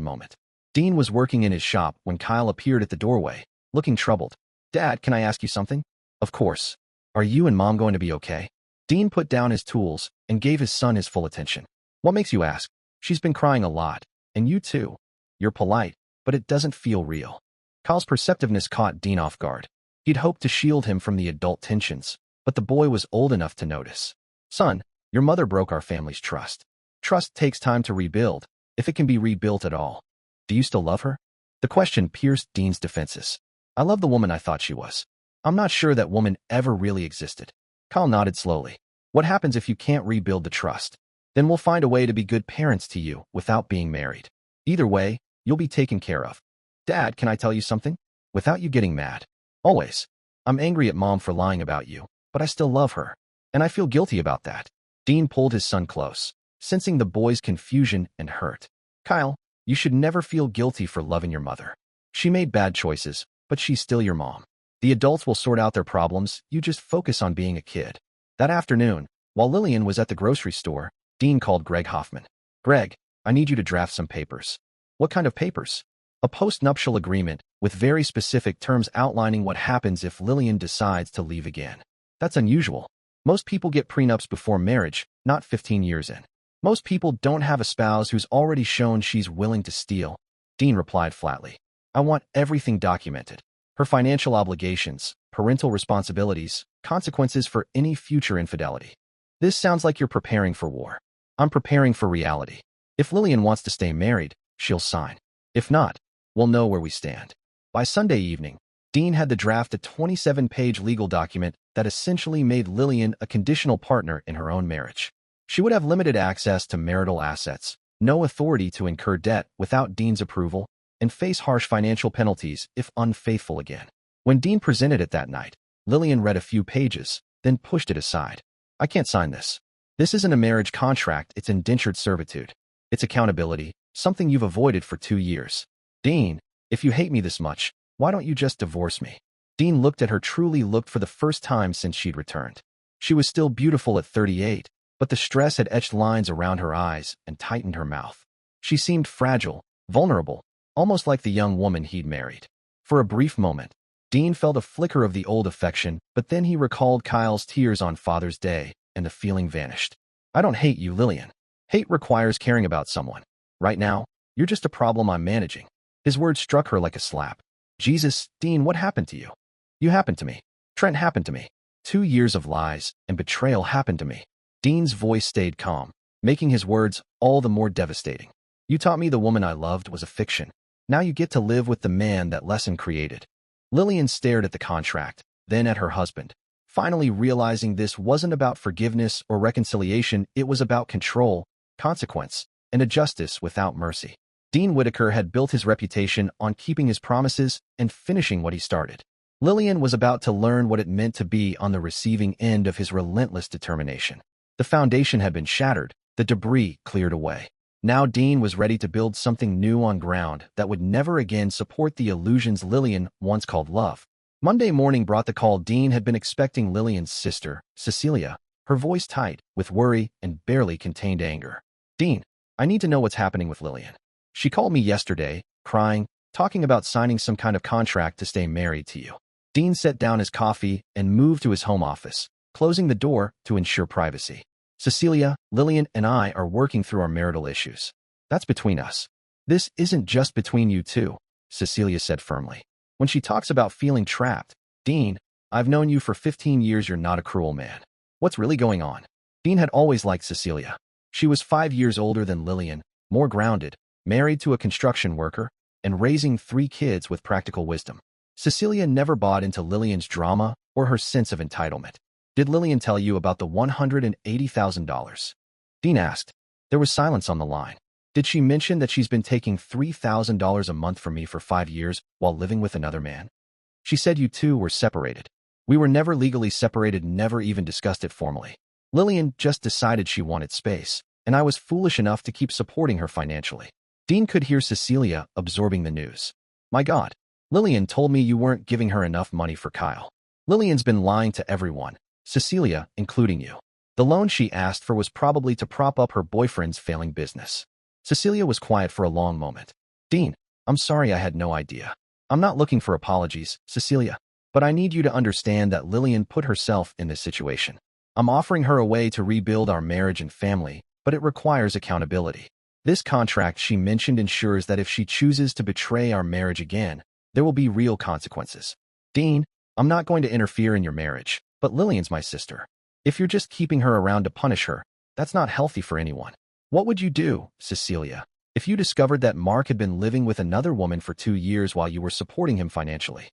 moment. Dean was working in his shop when Kyle appeared at the doorway, looking troubled. Dad, can I ask you something? Of course. Are you and Mom going to be okay? Dean put down his tools and gave his son his full attention. What makes you ask? She's been crying a lot. And you too. You're polite, but it doesn't feel real. Kyle's perceptiveness caught Dean off guard. He'd hoped to shield him from the adult tensions, but the boy was old enough to notice. Son, your mother broke our family's trust. Trust takes time to rebuild, if it can be rebuilt at all. Do you still love her? The question pierced Dean's defenses. I love the woman I thought she was. I'm not sure that woman ever really existed. Kyle nodded slowly. What happens if you can't rebuild the trust? Then we'll find a way to be good parents to you without being married. Either way, you'll be taken care of. Dad, can I tell you something? Without you getting mad. Always. I'm angry at Mom for lying about you, but I still love her. And I feel guilty about that. Dean pulled his son close, sensing the boy's confusion and hurt. Kyle, you should never feel guilty for loving your mother. She made bad choices, but she's still your mom. The adults will sort out their problems, you just focus on being a kid. That afternoon, while Lillian was at the grocery store, Dean called Greg Hoffman. Greg, I need you to draft some papers. What kind of papers? A post-nuptial agreement with very specific terms outlining what happens if Lillian decides to leave again. That's unusual. Most people get prenups before marriage, not 15 years in. Most people don't have a spouse who's already shown she's willing to steal. Dean replied flatly. I want everything documented. Her financial obligations, parental responsibilities, consequences for any future infidelity. This sounds like you're preparing for war. I'm preparing for reality. If Lillian wants to stay married, she'll sign. If not, we'll know where we stand. By Sunday evening, Dean had to draft a 27-page legal document that essentially made Lillian a conditional partner in her own marriage. She would have limited access to marital assets, no authority to incur debt without Dean's approval, and face harsh financial penalties if unfaithful again. When Dean presented it that night, Lillian read a few pages, then pushed it aside. I can't sign this. This isn't a marriage contract, it's indentured servitude. It's accountability, something you've avoided for 2 years. Dean, if you hate me this much, why don't you just divorce me? Dean looked at her, truly looked for the first time since she'd returned. She was still beautiful at 38, but the stress had etched lines around her eyes and tightened her mouth. She seemed fragile, vulnerable, almost like the young woman he'd married. For a brief moment, Dean felt a flicker of the old affection, but then he recalled Kyle's tears on Father's Day, and the feeling vanished. I don't hate you, Lillian. Hate requires caring about someone. Right now, you're just a problem I'm managing. His words struck her like a slap. Jesus, Dean, what happened to you? You happened to me. Trent happened to me. 2 years of lies and betrayal happened to me. Dean's voice stayed calm, making his words all the more devastating. You taught me the woman I loved was a fiction. Now you get to live with the man that lesson created. Lillian stared at the contract, then at her husband, finally realizing this wasn't about forgiveness or reconciliation, it was about control, consequence, and a justice without mercy. Dean Whitaker had built his reputation on keeping his promises and finishing what he started. Lillian was about to learn what it meant to be on the receiving end of his relentless determination. The foundation had been shattered, the debris cleared away. Now Dean was ready to build something new on ground that would never again support the illusions Lillian once called love. Monday morning brought the call. Dean had been expecting Lillian's sister, Cecilia, her voice tight with worry and barely contained anger. Dean, I need to know what's happening with Lillian. She called me yesterday, crying, talking about signing some kind of contract to stay married to you. Dean set down his coffee and moved to his home office, closing the door to ensure privacy. Cecilia, Lillian, and I are working through our marital issues. That's between us. This isn't just between you two. Cecilia said firmly. When she talks about feeling trapped, Dean, I've known you for 15 years, you're not a cruel man. What's really going on? Dean had always liked Cecilia. She was 5 years older than Lillian, more grounded, married to a construction worker, and raising 3 kids with practical wisdom. Cecilia never bought into Lillian's drama or her sense of entitlement. Did Lillian tell you about the $180,000? Dean asked. There was silence on the line. Did she mention that she's been taking $3,000 a month from me for 5 years while living with another man? She said you two were separated. We were never legally separated, never even discussed it formally. Lillian just decided she wanted space, and I was foolish enough to keep supporting her financially. Dean could hear Cecilia absorbing the news. My God, Lillian told me you weren't giving her enough money for Kyle. Lillian's been lying to everyone, Cecilia, including you. The loan she asked for was probably to prop up her boyfriend's failing business. Cecilia was quiet for a long moment. Dean, I'm sorry, I had no idea. I'm not looking for apologies, Cecilia, but I need you to understand that Lillian put herself in this situation. I'm offering her a way to rebuild our marriage and family, but it requires accountability. This contract she mentioned ensures that if she chooses to betray our marriage again, there will be real consequences. Dean, I'm not going to interfere in your marriage, but Lillian's my sister. If you're just keeping her around to punish her, that's not healthy for anyone. What would you do, Cecilia, if you discovered that Mark had been living with another woman for 2 years while you were supporting him financially?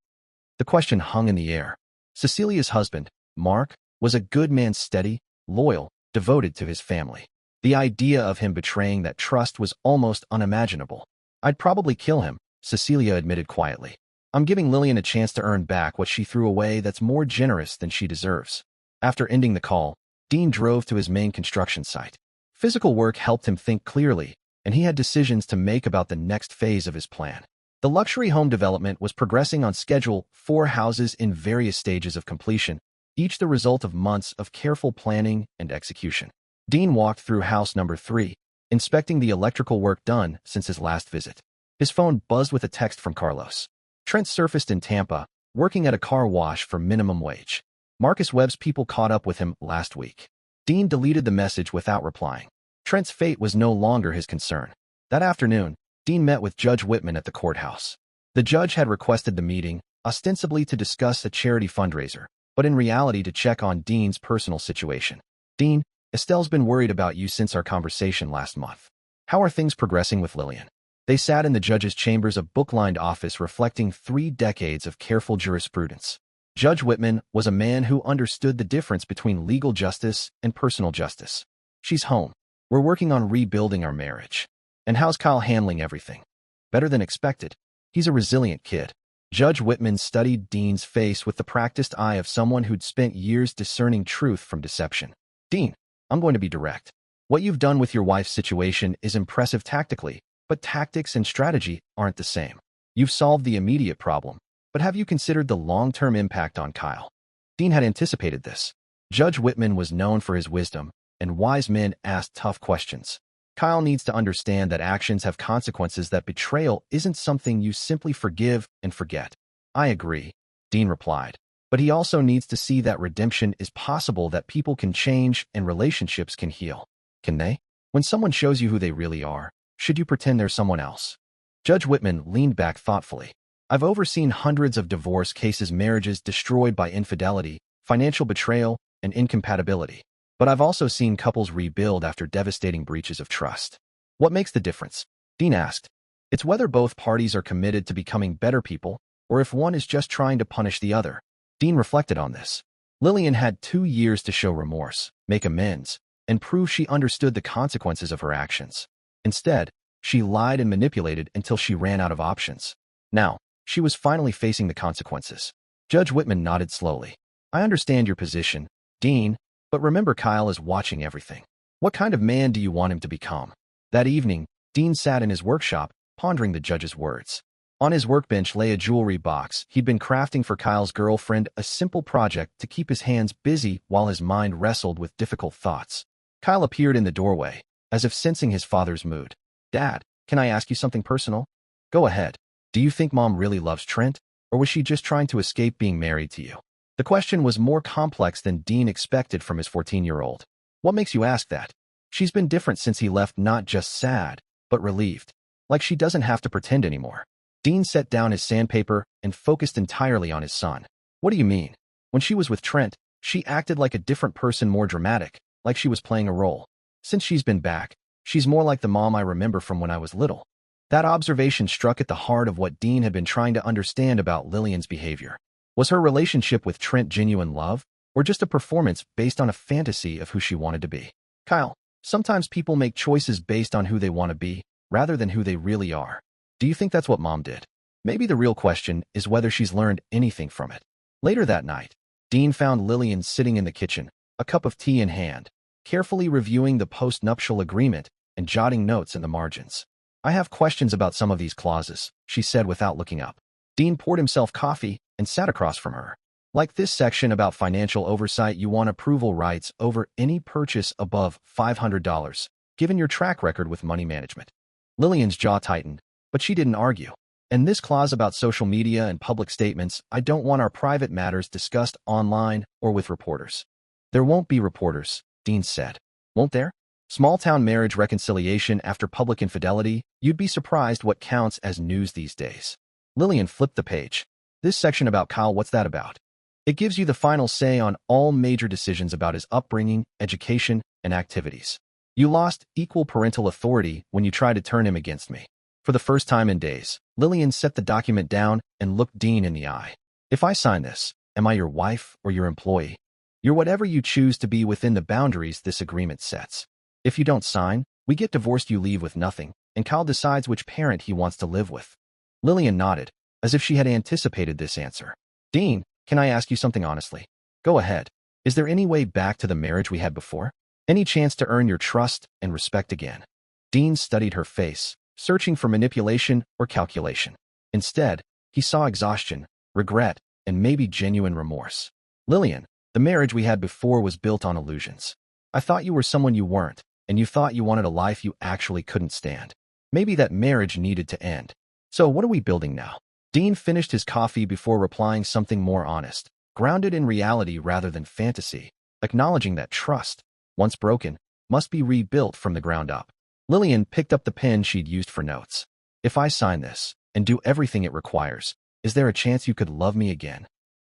The question hung in the air. Cecilia's husband, Mark, was a good man, steady, loyal, devoted to his family. The idea of him betraying that trust was almost unimaginable. I'd probably kill him, Cecilia admitted quietly. I'm giving Lillian a chance to earn back what she threw away that's more generous than she deserves. After ending the call, Dean drove to his main construction site. Physical work helped him think clearly, and he had decisions to make about the next phase of his plan. The luxury home development was progressing on schedule, 4 houses in various stages of completion, each the result of months of careful planning and execution. Dean walked through house number 3, inspecting the electrical work done since his last visit. His phone buzzed with a text from Carlos. Trent surfaced in Tampa, working at a car wash for minimum wage. Marcus Webb's people caught up with him last week. Dean deleted the message without replying. Trent's fate was no longer his concern. That afternoon, Dean met with Judge Whitman at the courthouse. The judge had requested the meeting, ostensibly to discuss a charity fundraiser, but in reality to check on Dean's personal situation. Dean, Estelle's been worried about you since our conversation last month. How are things progressing with Lillian? They sat in the judge's chambers, a book-lined office reflecting 3 decades of careful jurisprudence. Judge Whitman was a man who understood the difference between legal justice and personal justice. She's home. We're working on rebuilding our marriage. And how's Kyle handling everything? Better than expected. He's a resilient kid. Judge Whitman studied Dean's face with the practiced eye of someone who'd spent years discerning truth from deception. Dean, I'm going to be direct. What you've done with your wife's situation is impressive tactically, but tactics and strategy aren't the same. You've solved the immediate problem, but have you considered the long-term impact on Kyle? Dean had anticipated this. Judge Whitman was known for his wisdom, and wise men asked tough questions. Kyle needs to understand that actions have consequences, that betrayal isn't something you simply forgive and forget. I agree, Dean replied. But he also needs to see that redemption is possible, that people can change and relationships can heal. Can they? When someone shows you who they really are, should you pretend they're someone else? Judge Whitman leaned back thoughtfully. I've overseen hundreds of divorce cases, marriages destroyed by infidelity, financial betrayal, and incompatibility. But I've also seen couples rebuild after devastating breaches of trust. What makes the difference? Dean asked. It's whether both parties are committed to becoming better people, or if one is just trying to punish the other. Dean reflected on this. Lillian had 2 years to show remorse, make amends, and prove she understood the consequences of her actions. Instead, she lied and manipulated until she ran out of options. Now, she was finally facing the consequences. Judge Whitman nodded slowly. I understand your position, Dean, but remember, Kyle is watching everything. What kind of man do you want him to become? That evening, Dean sat in his workshop, pondering the judge's words. On his workbench lay a jewelry box he'd been crafting for Kyle's girlfriend, a simple project to keep his hands busy while his mind wrestled with difficult thoughts. Kyle appeared in the doorway, as if sensing his father's mood. Dad, can I ask you something personal? Go ahead. Do you think Mom really loves Trent, or was she just trying to escape being married to you? The question was more complex than Dean expected from his 14-year-old. What makes you ask that? She's been different since he left, not just sad, but relieved. Like she doesn't have to pretend anymore. Dean set down his sandpaper and focused entirely on his son. What do you mean? When she was with Trent, she acted like a different person, more dramatic, like she was playing a role. Since she's been back, she's more like the mom I remember from when I was little. That observation struck at the heart of what Dean had been trying to understand about Lillian's behavior. Was her relationship with Trent genuine love, or just a performance based on a fantasy of who she wanted to be? Kyle, sometimes people make choices based on who they want to be, rather than who they really are. Do you think that's what Mom did? Maybe the real question is whether she's learned anything from it. Later that night, Dean found Lillian sitting in the kitchen, a cup of tea in hand, carefully reviewing the post-nuptial agreement and jotting notes in the margins. I have questions about some of these clauses, she said without looking up. Dean poured himself coffee and sat across from her. Like this section about financial oversight, you want approval rights over any purchase above $500, given your track record with money management. Lillian's jaw tightened, but she didn't argue. And this clause about social media and public statements, I don't want our private matters discussed online or with reporters. There won't be reporters, Dean said. Won't there? Small-town marriage reconciliation after public infidelity, you'd be surprised what counts as news these days. Lillian flipped the page. This section about Kyle, what's that about? It gives you the final say on all major decisions about his upbringing, education, and activities. You lost equal parental authority when you tried to turn him against me. For the first time in days, Lillian set the document down and looked Dean in the eye. If I sign this, am I your wife or your employee? You're whatever you choose to be within the boundaries this agreement sets. If you don't sign, we get divorced, you leave with nothing, and Kyle decides which parent he wants to live with. Lillian nodded, as if she had anticipated this answer. Dean, can I ask you something honestly? Go ahead. Is there any way back to the marriage we had before? Any chance to earn your trust and respect again? Dean studied her face, searching for manipulation or calculation. Instead, he saw exhaustion, regret, and maybe genuine remorse. Lillian, the marriage we had before was built on illusions. I thought you were someone you weren't, and you thought you wanted a life you actually couldn't stand. Maybe that marriage needed to end. So what are we building now? Dean finished his coffee before replying something more honest, grounded in reality rather than fantasy, acknowledging that trust, once broken, must be rebuilt from the ground up. Lillian picked up the pen she'd used for notes. If I sign this, and do everything it requires, is there a chance you could love me again?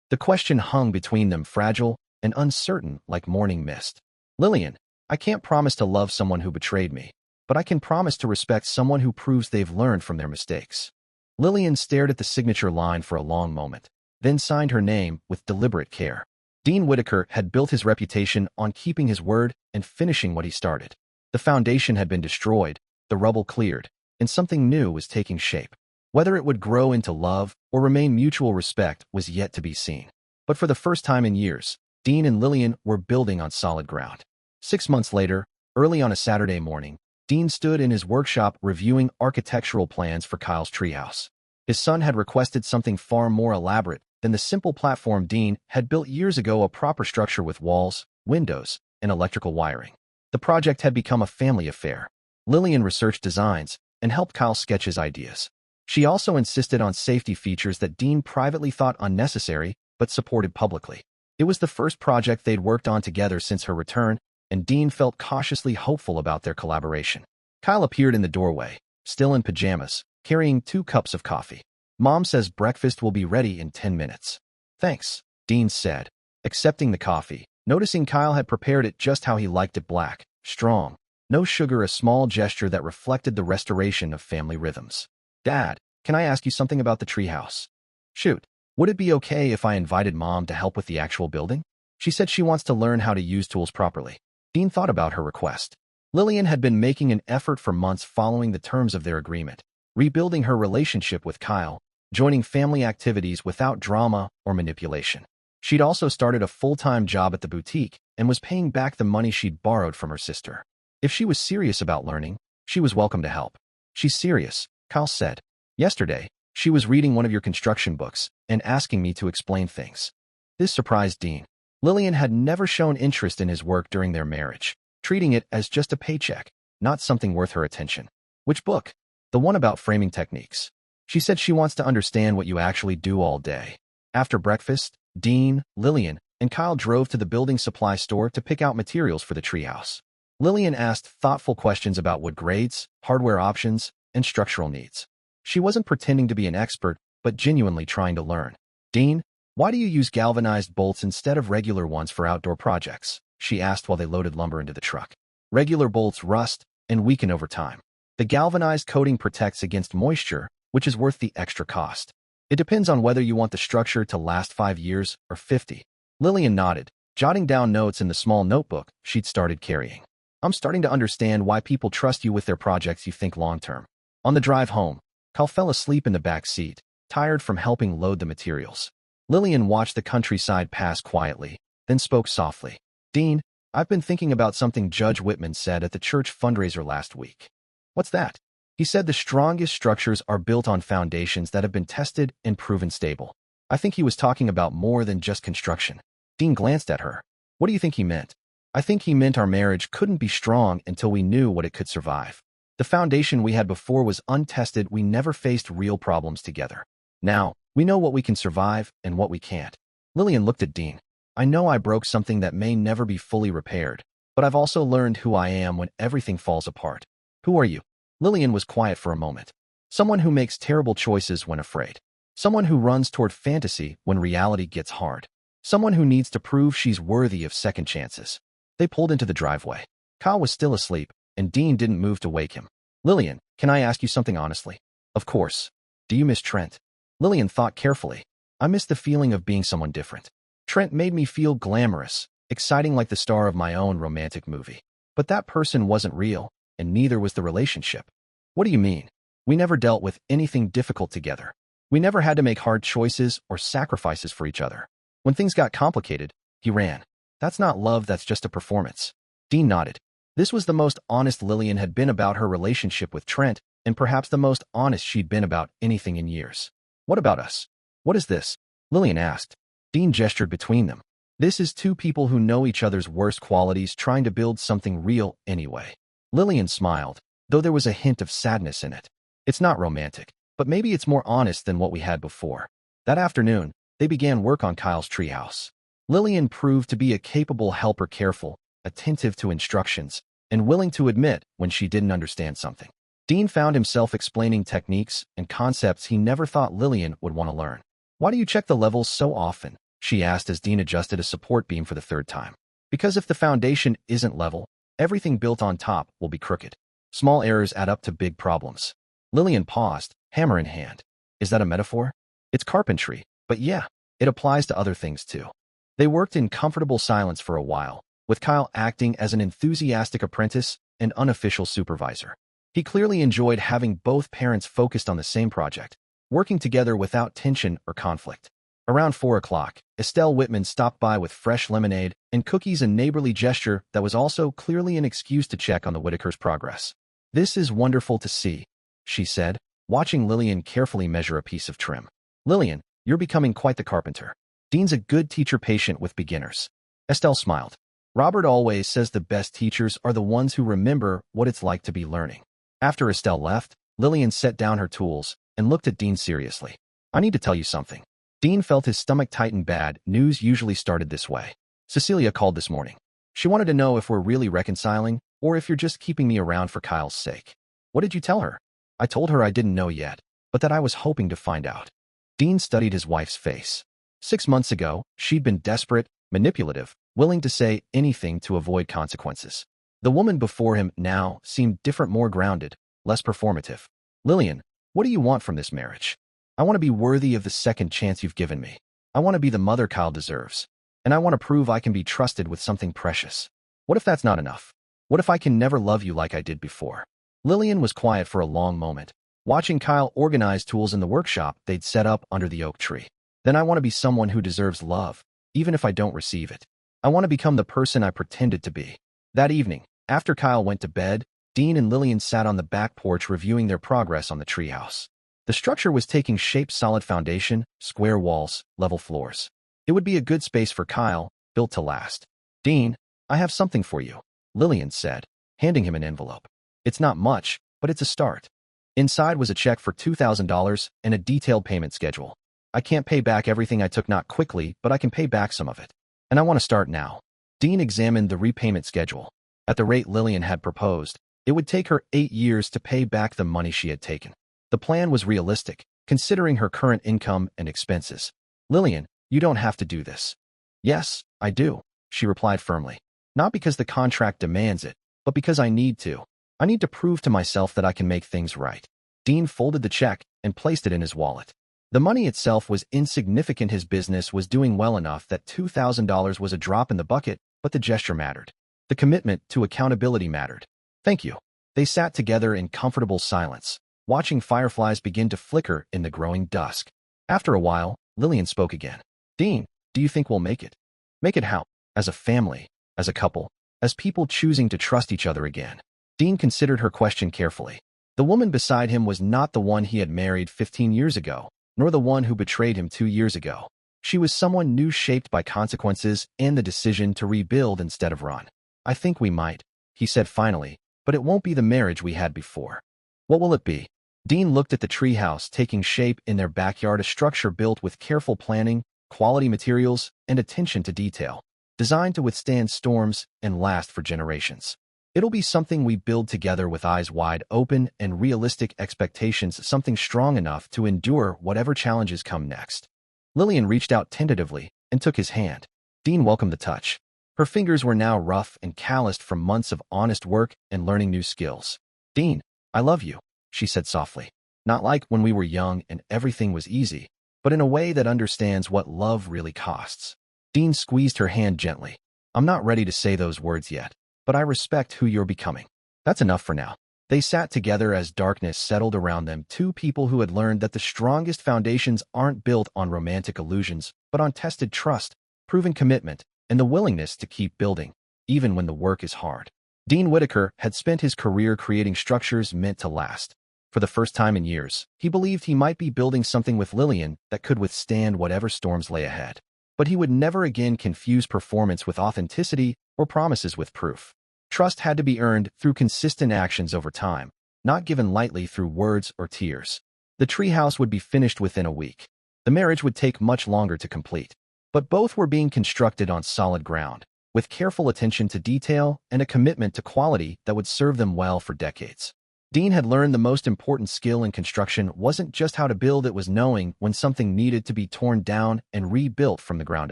The question hung between them, fragile and uncertain like morning mist. Lillian, I can't promise to love someone who betrayed me, but I can promise to respect someone who proves they've learned from their mistakes. Lillian stared at the signature line for a long moment, then signed her name with deliberate care. Dean Whitaker had built his reputation on keeping his word and finishing what he started. The foundation had been destroyed, the rubble cleared, and something new was taking shape. Whether it would grow into love or remain mutual respect was yet to be seen. But for the first time in years, Dean and Lillian were building on solid ground. 6 months later, early on a Saturday morning, Dean stood in his workshop reviewing architectural plans for Kyle's treehouse. His son had requested something far more elaborate than the simple platform Dean had built years ago, a proper structure with walls, windows, and electrical wiring. The project had become a family affair. Lillian researched designs and helped Kyle sketch his ideas. She also insisted on safety features that Dean privately thought unnecessary but supported publicly. It was the first project they'd worked on together since her return, and Dean felt cautiously hopeful about their collaboration. Kyle appeared in the doorway, still in pajamas, carrying 2 cups of coffee. Mom says breakfast will be ready in 10 minutes. Thanks, Dean said, accepting the coffee, noticing Kyle had prepared it just how he liked it, black, strong, no sugar, a small gesture that reflected the restoration of family rhythms. Dad, can I ask you something about the treehouse? Shoot, would it be okay if I invited Mom to help with the actual building? She said she wants to learn how to use tools properly. Dean thought about her request. Lillian had been making an effort for months following the terms of their agreement, rebuilding her relationship with Kyle, joining family activities without drama or manipulation. She'd also started a full-time job at the boutique and was paying back the money she'd borrowed from her sister. If she was serious about learning, she was welcome to help. She's serious, Kyle said. Yesterday, she was reading one of your construction books and asking me to explain things. This surprised Dean. Lillian had never shown interest in his work during their marriage, treating it as just a paycheck, not something worth her attention. Which book? The one about framing techniques. She said she wants to understand what you actually do all day. After breakfast, Dean, Lillian, and Kyle drove to the building supply store to pick out materials for the treehouse. Lillian asked thoughtful questions about wood grades, hardware options, and structural needs. She wasn't pretending to be an expert, but genuinely trying to learn. "Dean, why do you use galvanized bolts instead of regular ones for outdoor projects?" she asked while they loaded lumber into the truck. "Regular bolts rust and weaken over time. The galvanized coating protects against moisture, which is worth the extra cost. It depends on whether you want the structure to last 5 years or 50. Lillian nodded, jotting down notes in the small notebook she'd started carrying. "I'm starting to understand why people trust you with their projects you think long-term." On the drive home, Kyle fell asleep in the back seat, tired from helping load the materials. Lillian watched the countryside pass quietly, then spoke softly. "Dean, I've been thinking about something Judge Whitman said at the church fundraiser last week." "What's that?" "He said the strongest structures are built on foundations that have been tested and proven stable." "I think he was talking about more than just construction." Dean glanced at her. "What do you think he meant?" "I think he meant our marriage couldn't be strong until we knew what it could survive. The foundation we had before was untested. We never faced real problems together. Now, we know what we can survive and what we can't." Lillian looked at Dean. "I know I broke something that may never be fully repaired, but I've also learned who I am when everything falls apart." "Who are you?" Lillian was quiet for a moment. "Someone who makes terrible choices when afraid. Someone who runs toward fantasy when reality gets hard. Someone who needs to prove she's worthy of second chances." They pulled into the driveway. Kyle was still asleep, and Dean didn't move to wake him. "Lillian, can I ask you something honestly?" "Of course." "Do you miss Trent?" Lillian thought carefully. "I miss the feeling of being someone different. Trent made me feel glamorous, exciting like the star of my own romantic movie. But that person wasn't real, and neither was the relationship." "What do you mean?" "We never dealt with anything difficult together. We never had to make hard choices or sacrifices for each other. When things got complicated, he ran. That's not love, that's just a performance." Dean nodded. This was the most honest Lillian had been about her relationship with Trent, and perhaps the most honest she'd been about anything in years. "What about us?" "What is this?" Lillian asked. Dean gestured between them. "This is two people who know each other's worst qualities trying to build something real anyway." Lillian smiled, though there was a hint of sadness in it. "It's not romantic, but maybe it's more honest than what we had before." That afternoon, they began work on Kyle's treehouse. Lillian proved to be a capable helper, careful, attentive to instructions, and willing to admit when she didn't understand something. Dean found himself explaining techniques and concepts he never thought Lillian would want to learn. "Why do you check the levels so often?" she asked as Dean adjusted a support beam for the third time. "Because if the foundation isn't level, everything built on top will be crooked. Small errors add up to big problems." Lillian paused, hammer in hand. "Is that a metaphor?" "It's carpentry, but yeah, it applies to other things too." They worked in comfortable silence for a while, with Kyle acting as an enthusiastic apprentice and unofficial supervisor. He clearly enjoyed having both parents focused on the same project, working together without tension or conflict. Around 4 o'clock, Estelle Whitman stopped by with fresh lemonade and cookies, a neighborly gesture that was also clearly an excuse to check on the Whitakers' progress. "This is wonderful to see," she said, watching Lillian carefully measure a piece of trim. "Lillian, you're becoming quite the carpenter." "Dean's a good teacher, patient with beginners." Estelle smiled. "Robert always says the best teachers are the ones who remember what it's like to be learning." After Estelle left, Lillian set down her tools and looked at Dean seriously. "I need to tell you something." Dean felt his stomach tighten. Bad news usually started this way. "Cecilia called this morning. She wanted to know if we're really reconciling or if you're just keeping me around for Kyle's sake." "What did you tell her?" "I told her I didn't know yet, but that I was hoping to find out." Dean studied his wife's face. 6 months ago, she'd been desperate, manipulative, willing to say anything to avoid consequences. The woman before him now seemed different, more grounded, less performative. "Lillian, what do you want from this marriage?" "I want to be worthy of the second chance you've given me. I want to be the mother Kyle deserves. And I want to prove I can be trusted with something precious." "What if that's not enough? What if I can never love you like I did before?" Lillian was quiet for a long moment, watching Kyle organize tools in the workshop they'd set up under the oak tree. "Then I want to be someone who deserves love, even if I don't receive it. I want to become the person I pretended to be." That evening, after Kyle went to bed, Dean and Lillian sat on the back porch reviewing their progress on the treehouse. The structure was taking shape: solid foundation, square walls, level floors. It would be a good space for Kyle, built to last. "Dean, I have something for you," Lillian said, handing him an envelope. "It's not much, but it's a start." Inside was a check for $2,000 and a detailed payment schedule. "I can't pay back everything I took, not quickly, but I can pay back some of it. And I want to start now." Dean examined the repayment schedule. At the rate Lillian had proposed, it would take her 8 years to pay back the money she had taken. The plan was realistic, considering her current income and expenses. Lillian, you don't have to do this. Yes, I do, she replied firmly. Not because the contract demands it, but because I need to. I need to prove to myself that I can make things right. Dean folded the check and placed it in his wallet. The money itself was insignificant. His business was doing well enough that $2,000 was a drop in the bucket, but the gesture mattered. The commitment to accountability mattered. Thank you. They sat together in comfortable silence, watching fireflies begin to flicker in the growing dusk. After a while, Lillian spoke again. Dean, do you think we'll make it? Make it how? As a family, as a couple, as people choosing to trust each other again. Dean considered her question carefully. The woman beside him was not the one he had married 15 years ago, nor the one who betrayed him 2 years ago. She was someone new, shaped by consequences and the decision to rebuild instead of run. I think we might, he said finally, but it won't be the marriage we had before. What will it be? Dean looked at the treehouse taking shape in their backyard, a structure built with careful planning, quality materials, and attention to detail, designed to withstand storms and last for generations. It'll be something we build together with eyes wide open and realistic expectations, something strong enough to endure whatever challenges come next. Lillian reached out tentatively and took his hand. Dean welcomed the touch. Her fingers were now rough and calloused from months of honest work and learning new skills. Dean, I love you, she said softly. Not like when we were young and everything was easy, but in a way that understands what love really costs. Dean squeezed her hand gently. I'm not ready to say those words yet, but I respect who you're becoming. That's enough for now. They sat together as darkness settled around them, two people who had learned that the strongest foundations aren't built on romantic illusions, but on tested trust, proven commitment, and the willingness to keep building, even when the work is hard. Dean Whitaker had spent his career creating structures meant to last. For the first time in years, he believed he might be building something with Lillian that could withstand whatever storms lay ahead. But he would never again confuse performance with authenticity or promises with proof. Trust had to be earned through consistent actions over time, not given lightly through words or tears. The treehouse would be finished within a week. The marriage would take much longer to complete. But both were being constructed on solid ground, with careful attention to detail and a commitment to quality that would serve them well for decades. Dean had learned the most important skill in construction wasn't just how to build, it was knowing when something needed to be torn down and rebuilt from the ground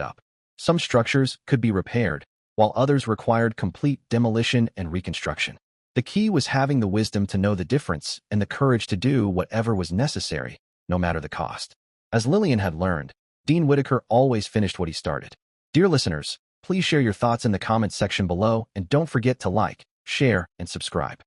up. Some structures could be repaired, while others required complete demolition and reconstruction. The key was having the wisdom to know the difference and the courage to do whatever was necessary, no matter the cost. As Lillian had learned, Dean Whitaker always finished what he started. Dear listeners, please share your thoughts in the comments section below and don't forget to like, share, and subscribe.